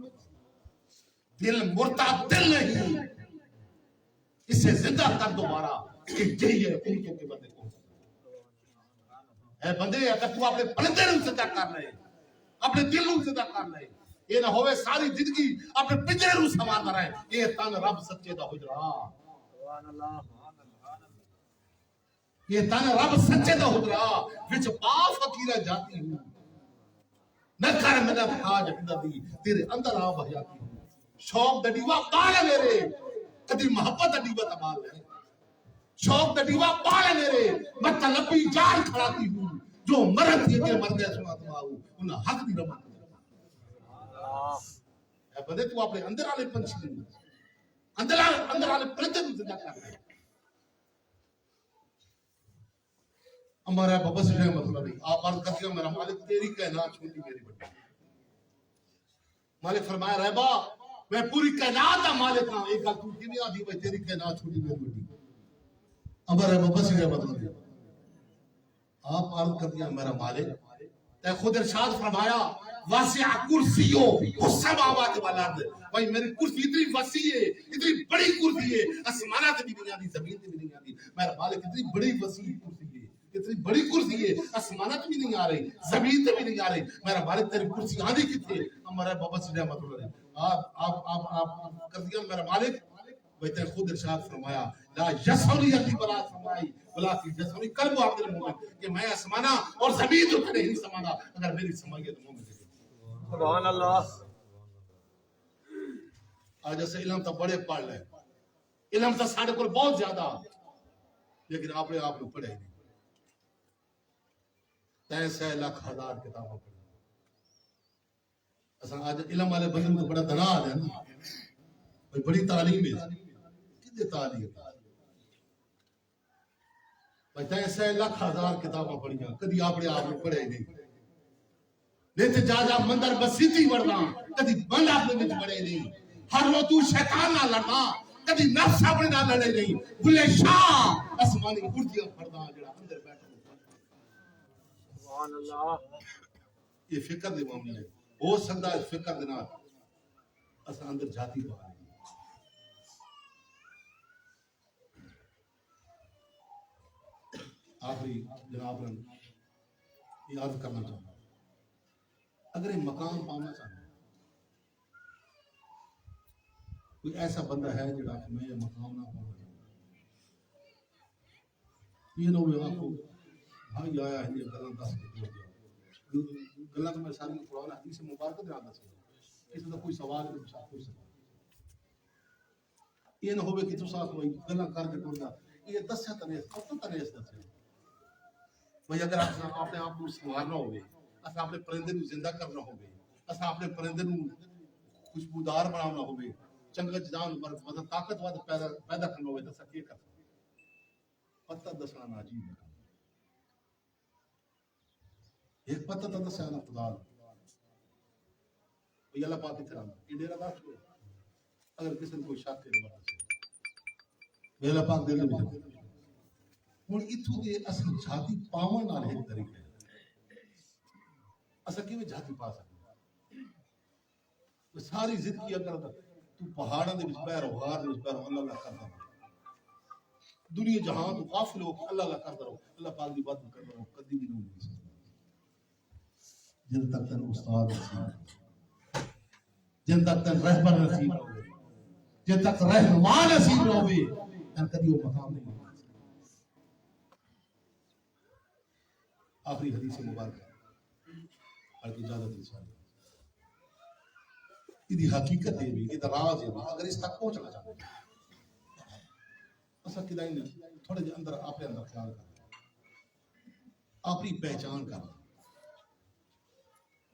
دل مرتا دل نہیں اسے زندہ کر دوبارہ کہ یہی ہے امتوں کے بندے کو اے بندے اگر تو اپنے پرندے نو زندہ کر لے اپنے دل نو زندہ کر لے یہ نہ ہوئے ساری زندگی اپنے پنجرے نو سنوارتا رہے یہ تن رب سچے دا حجرا یہ تن رب سچے دا حجرا وچ پا فقیرہ جاتی ہوں نہ کر مدد حاج دی تیرے اندر آ بہیاتی ہوں شوق دا دیوا پال میرے کدی محبت دا دیوا تبال ہے شوق دا دیوا پال میرے مطلبی جان کھڑاتی ہوں جو مرد یہ کے مردے سنا تمہاؤ انہا حق دی رمان اے بندے تو اپنے اندر آلے پنچھی دیں اندر آلے پرندے بھی زندہ کر رہے ہمارا بابا سے رحمت اللہ نہیں آپ عرض کرتے ہیں میرا مالک تیری کائنات چھوٹی میری بڑی مالک فرمایا رہبا میں پوری کائنات کا مالک ہوں ایک گل تو کیویں آدھی بھائی تیری کائنات چھوٹی میری بڑی ہمارا بابا سے رحمت اللہ نہیں آپ عرض کرتے ہیں میرا مالک تے خود ارشاد فرمایا واسع کرسیو السماوات والارض بھائی میری کرسی اتنی وسیع ہے اتنی بڑی کرسی ہے آسمانات بھی نہیں آتی زمین بھی نہیں آتی میرا مالک اتنی بڑی وسیع کرسی ہے اتنی بڑی کرسی ہے آسمانات بھی نہیں آ رہی زمین بھی نہیں آ رہی میرا مالک تیری کرسی آدھی کتنے ہمارا بابا سے رحمت اللہ علیہ آپ کر دیا میرا مالک بھائی تیرے خود ارشاد فرمایا لا یسعونی علی بلا سمائی بلا کی یسعونی قلب عبد المومن کہ میں آسمانہ اور زمین جو نہیں سمانا اگر میری سمائیے تو مومن سبحان اللہ آج ایسے علم تا بڑے پڑھ لے علم تا ساڑھے کو بہت زیادہ لیکن آپ نے پڑھے نہیں 3 لاکھ ہزار کتابوں پڑھے اصلا آج علم والے بندے تو بڑا دنا آ جائے نا بڑی تعلیم ہے کتنے تعلیم بھائی 3 لاکھ ہزار کتابیں پڑھیاں کدی آپ نے پڑھے نہیں لیتے جا مندر بسیتی بڑھنا کدی بند آپ نے پڑھے نہیں ہر رو تو شیطان نہ لڑنا کدی نفس اپنے نہ لڑے نہیں بھلے شاہ اسمانی کرتیاں پڑھنا جڑا اندر بیٹھا سبحان اللہ یہ فکر دے معاملے ہے ہو سکتا ہے فکر دینا اسا اندر جاتی باہر آخری جناب نے یاد کرنا چاہتا ہوں، اگر یہ مقام پانا چاہتا ہے، کوئی ایسا بندہ ہے جڑا کہ میں یہ مقام نہ پانا چاہتا، یہ نہ ہوئے آپ کو بھائی آیا ہے یہ گلن دس کے دور دیا گلن تو میں ساری قرآن حدیث مبارکہ دے آتا سکتا کسی کا کوئی سوال نہیں پوچھا کوئی سوال یہ نہ ہوئے کہ تو ساتھ ہوئی گلن کر کے ٹوڑ دا یہ دس ہے تنیس اب تو تنیس دس ہے بھائی اگر اپنے آپ کو سنوارنا ہوئے اصلا اپنے پرندے کو زندہ کرنا ہوئے اصلا اپنے پرندے کو خوشبودار بنانا ہوئے چنگا جان مطلب طاقت واد پیدا کرنا ہوئے دسا کیا کرتا پتہ دسنا ناجیب ہے ایک پتہ تو دسیا نا خدا بھئی اللہ پاک اتنا یہ ڈیرہ دار چھوڑے اگر کسی نے کوئی شاک کے بارا سے اللہ پاک دے دے ہوں اتھو دے اصل جھاتی پاون نال ایک طریقہ ہے اصل کی میں جھاتی پا سکتا ساری زندگی اگر تو پہاڑاں دے وچ بہ رہو غار دے وچ بہ رہو اللہ اللہ کرتا رہو دنیا جہاں تو غافل ہو اللہ اللہ کرتا رہو اللہ پاک دی بات کرتا رہو کبھی بھی نہیں ہو سکتا جن تک تن استاد نصیب جن تک تن رہبر نصیب نہ ہوئے جن تک رہنما نصیب نہ ہوئے ان کبھی وہ مقام نہیں ہوگا آخری حدیث مبارکہ اور کی اجازت انشاءاللہ یہ حقیقت ہے بھی یہ راز ہے اگر اس تک پہنچنا چاہتے ہیں اصل کدائی نے تھوڑے جے اندر آپ اندر خیال کرنا اپنی پہچان کرنا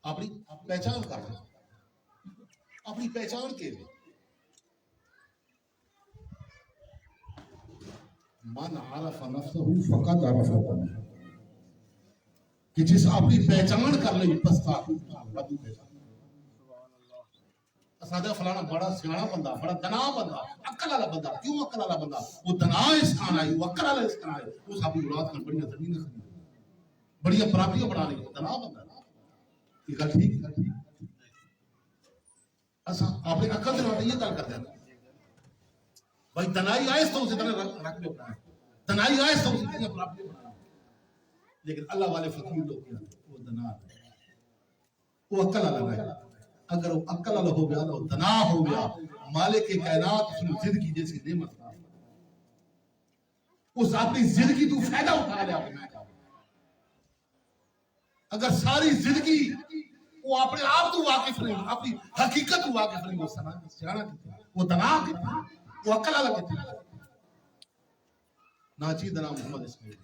اپنی پہچان کرنا اپنی پہچان کے لئے من عرف نفسه فقط عرف ربه کہ جس اپنی پہچان کر لئی پستا رب پہچان اسادہ فلانا بڑا سیانا بندہ بڑا دنا بندہ عقل والا بندہ کیوں عقل والا بندہ وہ دنا اس کان آئی وہ عقل والا اس کان آئی وہ صاحبی اولاد کر بڑی زمین خرید بڑی پراپتیاں بنا لی دنا بندہ یہ گل ٹھیک ہے اسا اپنے عقل دے نال یہ گل کر دینا بھائی دنائی آئس تو اسے دنا رکھ لے بنا دنائی آئس تو اسے دنا پراپتی بنا لیکن اللہ والے فقیر لوگ کیا وہ دنا وہ عقل والا ہے اگر وہ عقل والا ہو گیا تو دنا ہو گیا مالک کائنات اس نے زندگی جیسی نعمت اس اپنی زندگی تو فائدہ اٹھا لیا اگر ساری زندگی وہ اپنے آپ تو واقف نہیں اپنی حقیقت تو واقف نہیں وہ سیانا کتنا وہ دنا کتنا وہ عقل والا کتنا ناچی دنا محمد اسماعیل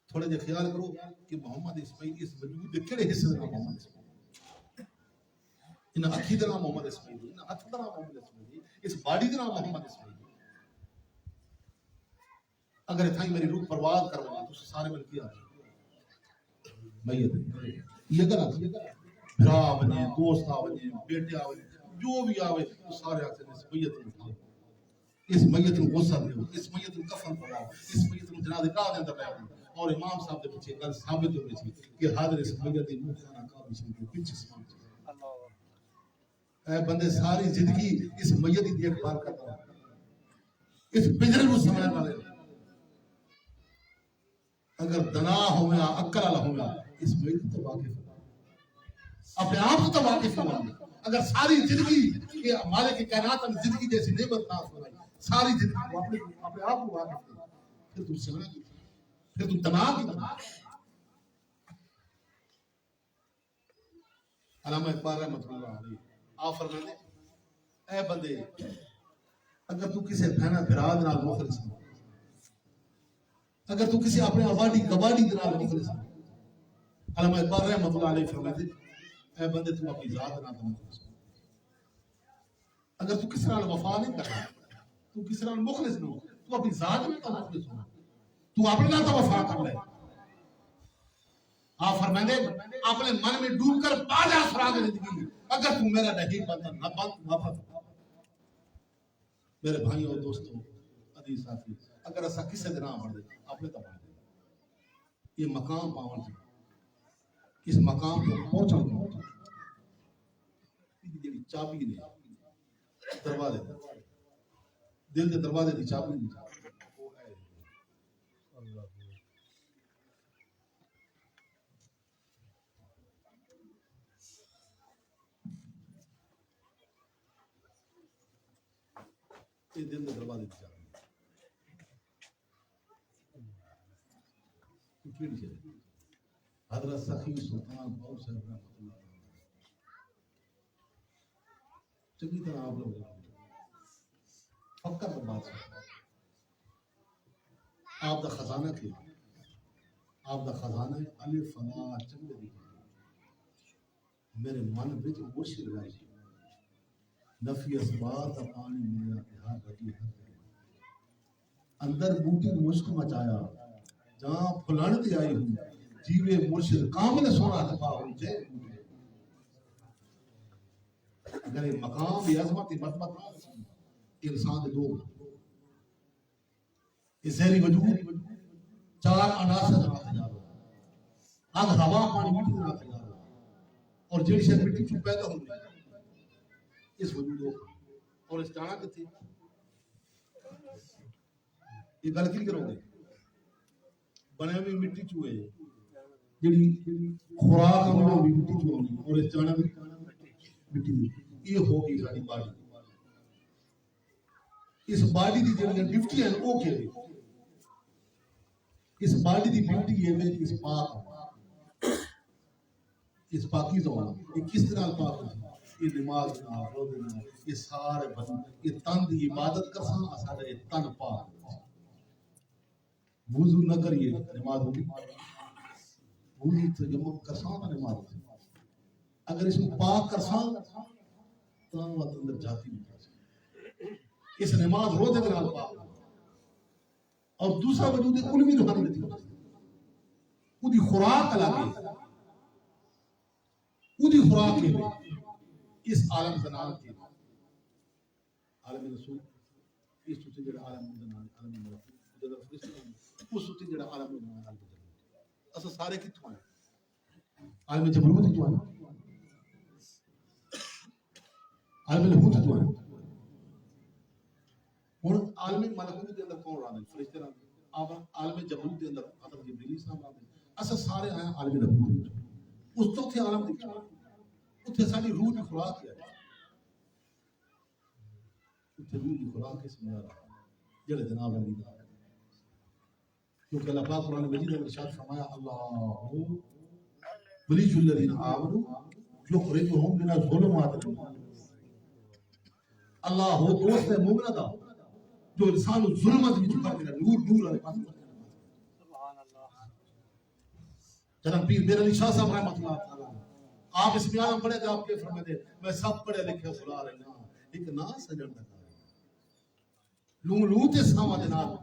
تھوڑے جے خیال کرو کہ محمد اسماعیل اس وجود کے کڑے حصے دنا محمد اسماعیل ان اکھی دنا محمد اسماعیل ان ہتھ دنا محمد اسماعیل اس باڈی دنا محمد اسماعیل اگر اتھائی میری روح پرواز کروانا تو سارے مل کیا میت یہ گلا بھرا بنے دوست آوے بیٹے آوے جو بھی آوے تو سارے آتے ہیں اس میت کو اٹھاؤ اس میت کو غسل دے اس میت کو کفن پڑھاؤ اس میت کو جنازے گاہ دے اندر لے آؤ اور امام صاحب دے پیچھے گل ثابت ہو گئی تھی کہ حاضر اس میت دی منہ کھانا کا بھی پیچھے سمان اے بندے ساری زندگی اس میت کی دیکھ بھال کرتا اس پنجرے کو سمجھنے والے اگر دنا ہو گیا عقل والا ہو گیا اس میت تو واقف اپنے آپ تو واقف ہوا اگر ساری زندگی یہ مالک کی کائنات میں زندگی جیسی نعمت نہ سنائی ساری زندگی اپنے آپ کو واقف ہوا پھر تو سمجھنا کی پھر تو دنا کی دنا علامہ اقبال رحمۃ اللہ علیہ آپ فرماتے اے بندے اگر تو کسی بہنا بھراد نال مخلص ہو اگر تو کسی اپنے آبادی گوادی نال مخلص ہو علامہ اقبال رحمۃ اللہ علیہ فرماتے اے بندے تو اپنی ذات نال مخلص ہو اگر تو کسی نال وفا نہیں کرتا تو کسی نال مخلص نہ ہو تو اپنی ذات میں تو مخلص ہو تو اپنے نال تو وفا کر لے آپ فرماتے اپنے من میں ڈوب کر پا جا سراغ زندگی اگر تم میرا نہیں بنتا نہ بند نہ بند میرے بھائیوں اور دوستوں عزیز ساتھی اگر ایسا کسی دن آمد دے اپنے تو بند دے یہ مقام پاون سے اس مقام کو پہنچا دے چابی نے دروازے دل دے دروازے دی چابی نہیں یہ دل کے دروازے سے جانا حضرت سخی سلطان بہت صاحب رحمۃ اللہ چنگی طرح آپ لوگ فکر کا بات آپ دا خزانہ کیا آپ دا خزانہ ہے الف لا چنگے دی میرے من وچ مرشد لائی نفی اسباب دا پانی ملیا کہ ہر ربی اندر بوٹی مشک مچایا جہاں پھلن تے آئی ہوں جیوے مرشد کامل سونا دفاع ہو جائے اگر یہ مقام بھی عظمت مرتبہ انسان دے دو یہ زہری وجود چار عناصر نہ تیار ہو آگ ہوا پانی مٹی نہ تیار ہو اور جڑی شے مٹی چ پیدا ہوندی اس وجود اور اس جانا کتھی یہ گل کی کرو گے بنے ہوئی مٹی چوئے جڑی خوراک ہم بھی مٹی چوئے اور اس جانا بھی مٹی یہ ہوگی ساری باڈی اس باڈی دی جڑی ڈیوٹی ہے وہ کیا ہے اس باڈی دی ڈیوٹی ہے کہ اس پاک اس پاکیزہ ہونا یہ کس طرح پاک ہے یہ نماز نہ روزے نہ یہ سارے بدن یہ تن دی عبادت کرساں سارے تن پاک وضو نہ کریے نماز ہوگی وضو تیمم کرساں نماز اگر اس کو پاک کرساں تو وقت اندر جاتی نہیں اس نماز روزے کے نال پاک اور دوسرا وجود علمی روحانی نتیجہ وہ دی خوراک الگ ہے وہ دی خوراک ہے اس عالم زنان کے عالم رسول اس تو جڑا عالم زنان عالم رسول جڑا فرشتہ اس تو جڑا عالم زنان عالم رسول اسا سارے کتھوں ہیں عالم جبروت کتھوں ہیں عالم الہوت کتھوں ہیں ہن عالم ملکوت دے اندر کون رہندا ہے فرشتے رہندے آپ عالم جبروت دے اندر حضرت جبریل صاحب رہندے اسا سارے ہیں عالم الہوت اس تو تھے عالم دی اتھے ساری روح کی خوراک ہے اتھے روح کی خوراک اس میں آ رہا جڑے جناب علی دا کیونکہ اللہ پاک قرآن مجید میں ارشاد فرمایا اللہ ولی الذین آمنوا یخرجهم من الظلمات اللہ ہو دوست ہے مومنہ دا جو انسان ظلمت میں چکا دینا نور نور علیہ پاس سبحان اللہ جناب پیر میرا علی شاہ صاحب رحمۃ اللہ تعالی آپ اس بیان پڑھے تھے آپ کے فرمائے تھے میں سب پڑھے لکھے خدا رہنا ایک نا سجن لگا لوں لوں تے ساما دے نال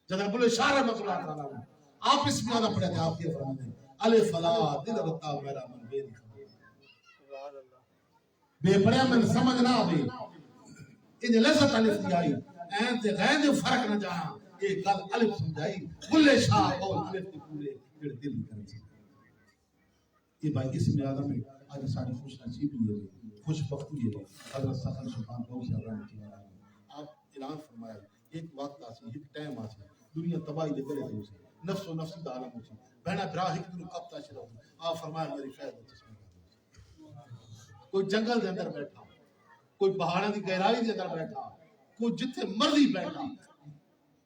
جناب بولے شاہ رحمۃ اللہ تعالی آپ اس بیان پڑھے تھے آپ کے فرمائے تھے الف لا دل رتا میرا من بے سبحان اللہ بے پڑھیا من سمجھ نہ آوے ان لذت الف دی آئی این تے غین دے فرق نہ جانا یہ گل الف سمجھائی بولے شاہ اور الف دی پورے جڑے دل کرے یہ بھائی اس میں آدم ہے آج ساری خوش نصیبی ہے خوش بختی ہے حضرت سخن سلطان بہت سے رحمۃ اللہ آپ اعلان فرمایا ایک وقت آسی ایک ٹائم آسی دنیا تباہی دے کرے دے نفس و نفسی دا عالم ہوسی بہنا برا ایک دن کب تاشر ہو آپ فرمایا میری خیر کوئی جنگل دے اندر بیٹھا کوئی پہاڑوں کی گہرائی دے اندر بیٹھا کوئی جتھے مرضی بیٹھا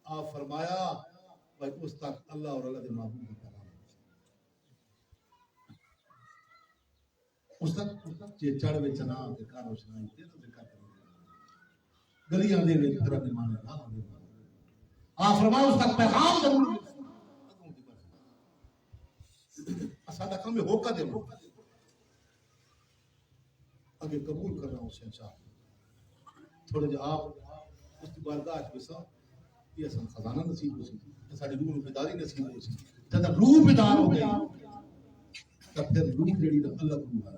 آپ فرمایا بھائی اس تک اللہ اور اللہ دے معبود کا پیغام اس تک جے چڑھ وچ نہ تے کار روشنائی تے تو ذکر کرے گلیاں دے وچ طرح دے مانے نہ ہوندے آپ فرمایا اس تک پیغام ضرور اساں کم ہو کا دے اگے قبول کرنا اس انشاء تھوڑے جے آپ اس کی بارگاہ وچ وسا یہ اساں خزانہ نصیب ہو سی ساری روح بیداری نصیب ہو سی جد روح بیدار ہو گئی تب پھر روح جڑی نا اللہ کو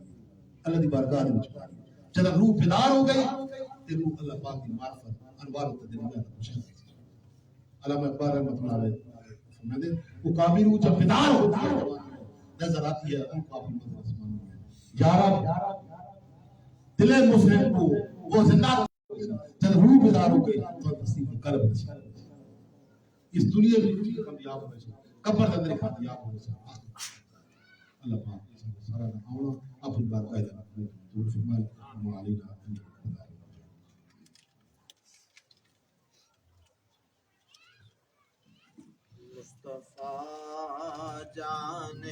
اللہ دی بارگاہ وچ جد روح بیدار ہو گئی تے روح اللہ پاک دی معرفت انوار تے دنیا دا پوچھے علامہ اقبال رحمۃ اللہ علیہ فرماتے وہ کافی روح جب بیدار ہوتی ہے نظر آتی ہے ان کو اپنی مدد آسمان میں یا رب دل مسلم کو وہ زندہ جب روح بیدار ہو گئی تو نصیب قلب نصیب اس دنیا میں کچھ کامیاب ہو جائے قبر کے اندر کامیاب ہو جائے اللہ پاک سارا آنا اپنی بات قائد دور فرمائے ہمارے مصطفیٰ جان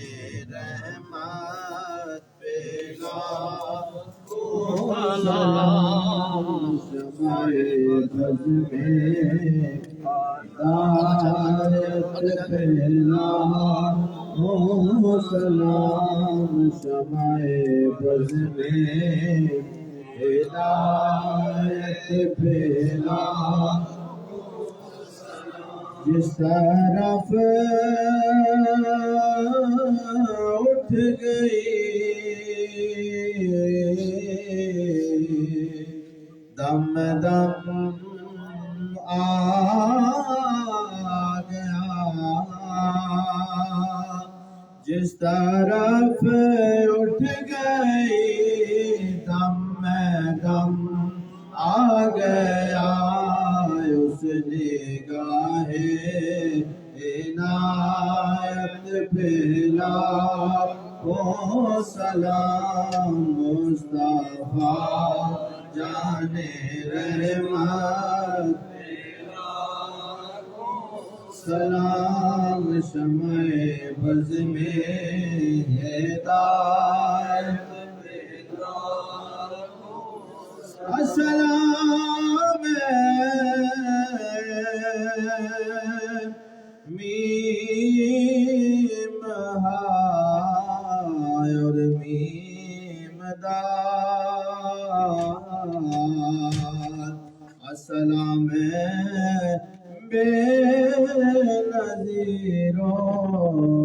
رحمت پہ لاکھوں سلام شمع بز میں ہدایت پہ لاکھوں سلام شمع بز میں ہدایت پہ لاکھوں جس طرف اٹھ گئی دم دم آ گیا جس طرف اٹھ گئی دم دم آ گیا اس نگاہ عنایت پہ لاکھوں سلام مصطفیٰ جان رحمت پہ لاکھوں سلام شمع بز میں ہدایت پہ لاکھوں السلام میم ہائے اور میم دال السلام بے نظیر و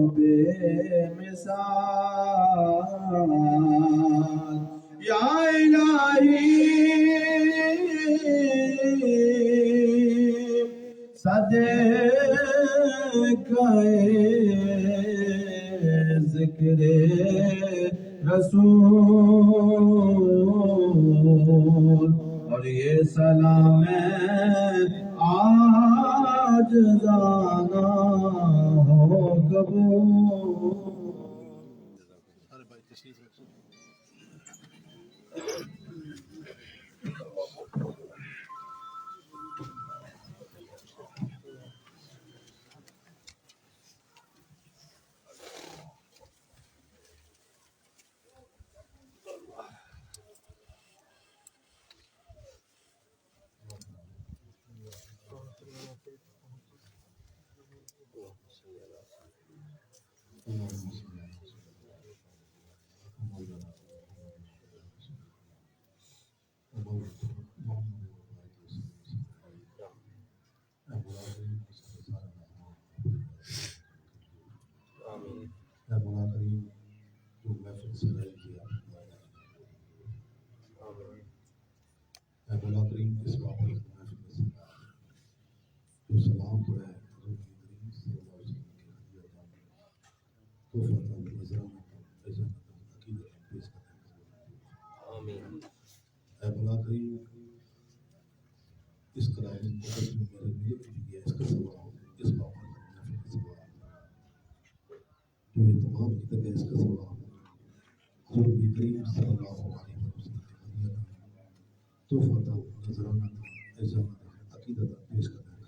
بے مثال یا الہی صدقہ ذکر رسول اور یہ سلام آج زانا ہو قبول سلام پڑھا ہے اے مولا کریم اس کلام مقدس میں میرے ملک بھی ہے اس کا ثواب اس بابا کا ثواب جو یہ تمام کتاب ہے اس کا ثواب حضور نبی کریم صلی اللہ علیہ وسلم کے تو فتح نظرانہ اعزامہ عقیدت پیش کرنا ہے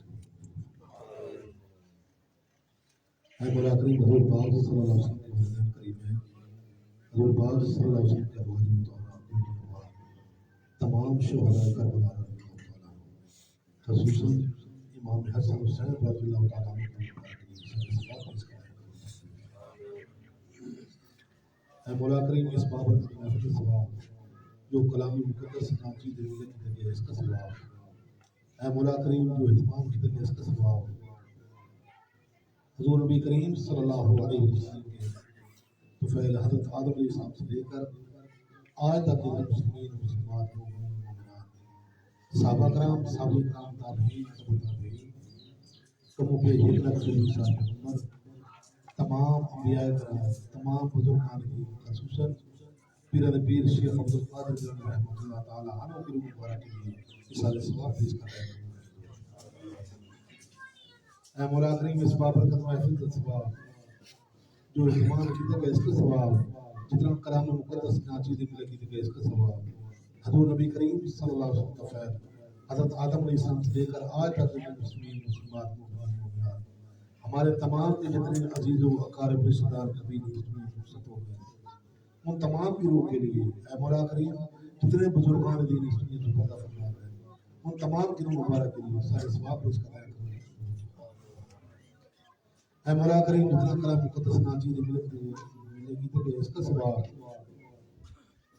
اے مولا کریم حضور پاک صلی اللہ علیہ وسلم کے والدین کریم ہیں حضور پاک صلی اللہ علیہ وسلم کے ارواح مطہرہ تمام شہداء کربلا رضی اللہ تعالیٰ خصوصاً امام حسن حسین رضی اللہ تعالیٰ عنہ اے مولا کریم اس بابت کی محفل کا ثواب جو کلام مقدس ناچی دلیل کی طرح اس کا ثواب اے مولا کریم جو اہتمام کی طرح اس کا ثواب حضور نبی کریم صلی اللہ علیہ وسلم کے طفیل حضرت آدم علیہ السلام سے لے کر آج تک کے مسلمین مسلمات صحابہ کرام تابعین کم و بیش 1 لاکھ سے عمر تمام انبیاء کرام تمام بزرگان کی خصوصاً پیر شیخ عبد القادر جیلانی رحمۃ اللہ تعالی عنہ کی روح مبارک کے لیے اصال ثواب پیش کر رہے ہیں اے مولا کریم اس بابرکت محفل کا ثواب جو اہتمام کی طرح اس کا ثواب جتنا کلام مقدس ناچیز ملے کی طرح اس کا ثواب حضور نبی کریم صلی اللہ علیہ وسلم کا فیض حضرت آدم علیہ السلام سے لے کر آج تک مسلمین مسلمات مومنات ہمارے تمام کے جتنے عزیز و اقارب رشتہ دار کبھی رخصت ہو گئے ان تمام کی روح کے لیے اے مولا کریم جتنے بزرگان دین اس دنیا میں پردہ فرما گئے ان تمام کی روح مبارک کے لیے سارے ثواب پیش کرایا کریں اے مولا کریم جتنا کلام مقدس ناچیز ملے گی تو اس کا ثواب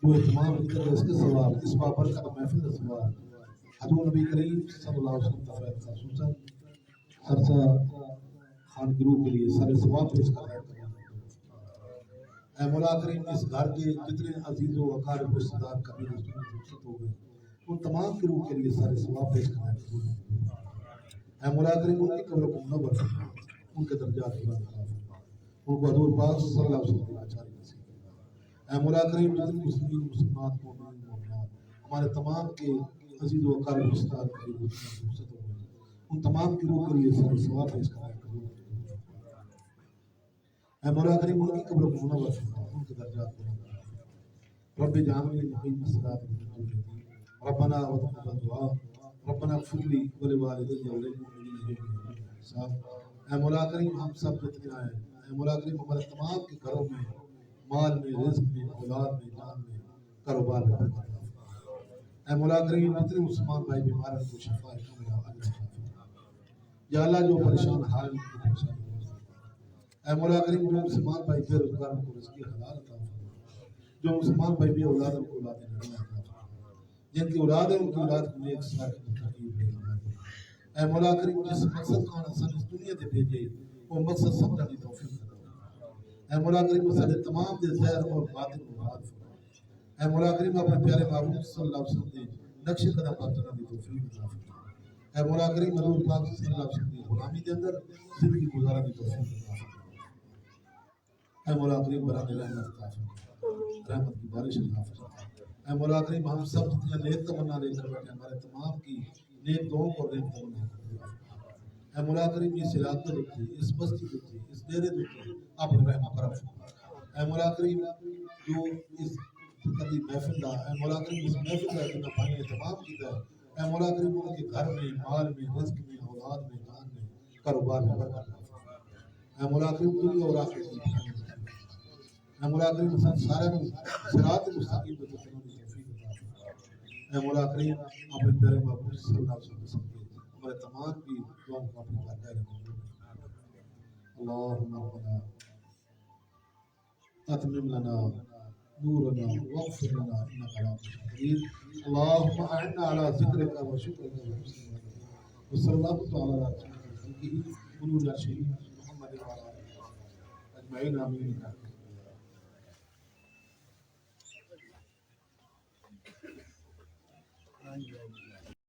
جو اہتمام کی طرح اس کا ثواب اس بابرکت محفل کا ثواب حضور نبی کریم صلی اللہ علیہ وسلم تفید خصوصاً خرچہ خان کی روح کے لیے سارے ثواب پیش کرایا کریں اے مولا کریم اس گھر کے جتنے عزیز و اقارب رشتہ دار کبھی رخصت ہو گئے ان تمام کی روح کے لیے سارے ثواب پیش کرایا کریں اے مولا کریم ان کی قبر کو منور فرما ان کے درجات بلند فرما ان کو حضور پاک صلی اللہ علیہ وسلم کی لاچاری نصیب اے مولا کریم جتنے مسلمین مسلمات مومنین مومنات ہمارے تمام کے عزیز و اقارب رشتہ دار کبھی رخصت ہو گئے ان تمام کی روح کے لیے سارے ثواب پیش کرایا کریں اے مولا کریم ان کی قبر کو منور فرما ان کے درجات بلند فرما رب اجعلنی مقیم الصلاۃ ومن ذریتی ربنا وتقبل دعاء ربنا اغفر لي ولوالدي وللمؤمنين يوم الحساب اے مولا کریم ہم سب جتنے آئے اے مولا کریم ہمارے تمام کے گھروں میں مال میں رزق میں اولاد میں جان میں کاروبار میں برکت عطا فرما اے مولا کریم جتنے مسلمان بھائی بیمار ہیں کو شفا کاملہ عطا فرما یا اللہ جو پریشان حال ہیں ان کی پریشانی دور فرما اے مولا کریم جو مسلمان بھائی بے روزگار ان کو رزق حلال عطا فرما جو مسلمان بھائی بے اولاد ان کو اولاد نعمت عطا فرما جن کی اولاد ہے ان کی اولاد کو نیک صالح کی ترتیب دے اے مولا کریم جس مقصد کا انسان اس دنیا سے بھیجے وہ مقصد سمجھنے کی توفیق دے اے مولا کریم مسئلے تمام دے زہر اور باطن کو بات فرما اے مولا کریم اپنے پیارے محبوب صلی اللہ علیہ وسلم کے نقش قدم پر چلنے کی توفیق عطا فرما اے مولا کریم حضور پاک صلی اللہ علیہ وسلم کی غلامی کے اندر زندگی گزارنے کی توفیق عطا فرما اے مولا کریم برحق رحمت عطا فرما رحمت کی بارش عطا فرما اے مولا کریم ہم سب جتنے نیک تمنا لے کر بیٹھے ہمارے تمام کی نیک دعاؤں کو نیک تمنا اے مولا کریم اس علاقے دیکھتے اس بستی دیکھتے اس ڈیرے دیکھتے آپ رحم کرم اے مولا کریم جو اس قدی محفل دا اے مولا کریم اس محفل دا جنہ پانی اہتمام کیتا ہے اے مولا کریم ان کے گھر میں مال میں رزق میں اولاد میں جان میں کاروبار میں برکت عطا اے مولا کریم دنیا اور آخرت میں اے مولا کریم سارے صراط مستقیم پہ چلنے کی توفیق عطا فرما اے مولا کریم اپنے پیارے محبوب صلی اللہ علیہ وسلم کے ہمارے تمام کی دعاؤں کو اپنے بارگاہ میں قبول فرما اللهم ربنا اتمم لنا نورنا واغفر لنا انك على كل شيء قدير اللهم اعنا على ذكرك وشكرك وحسن عبادتك وصلى الله تعالى على خلقه ونور الشهيد محمد وعلى اله اجمعين امين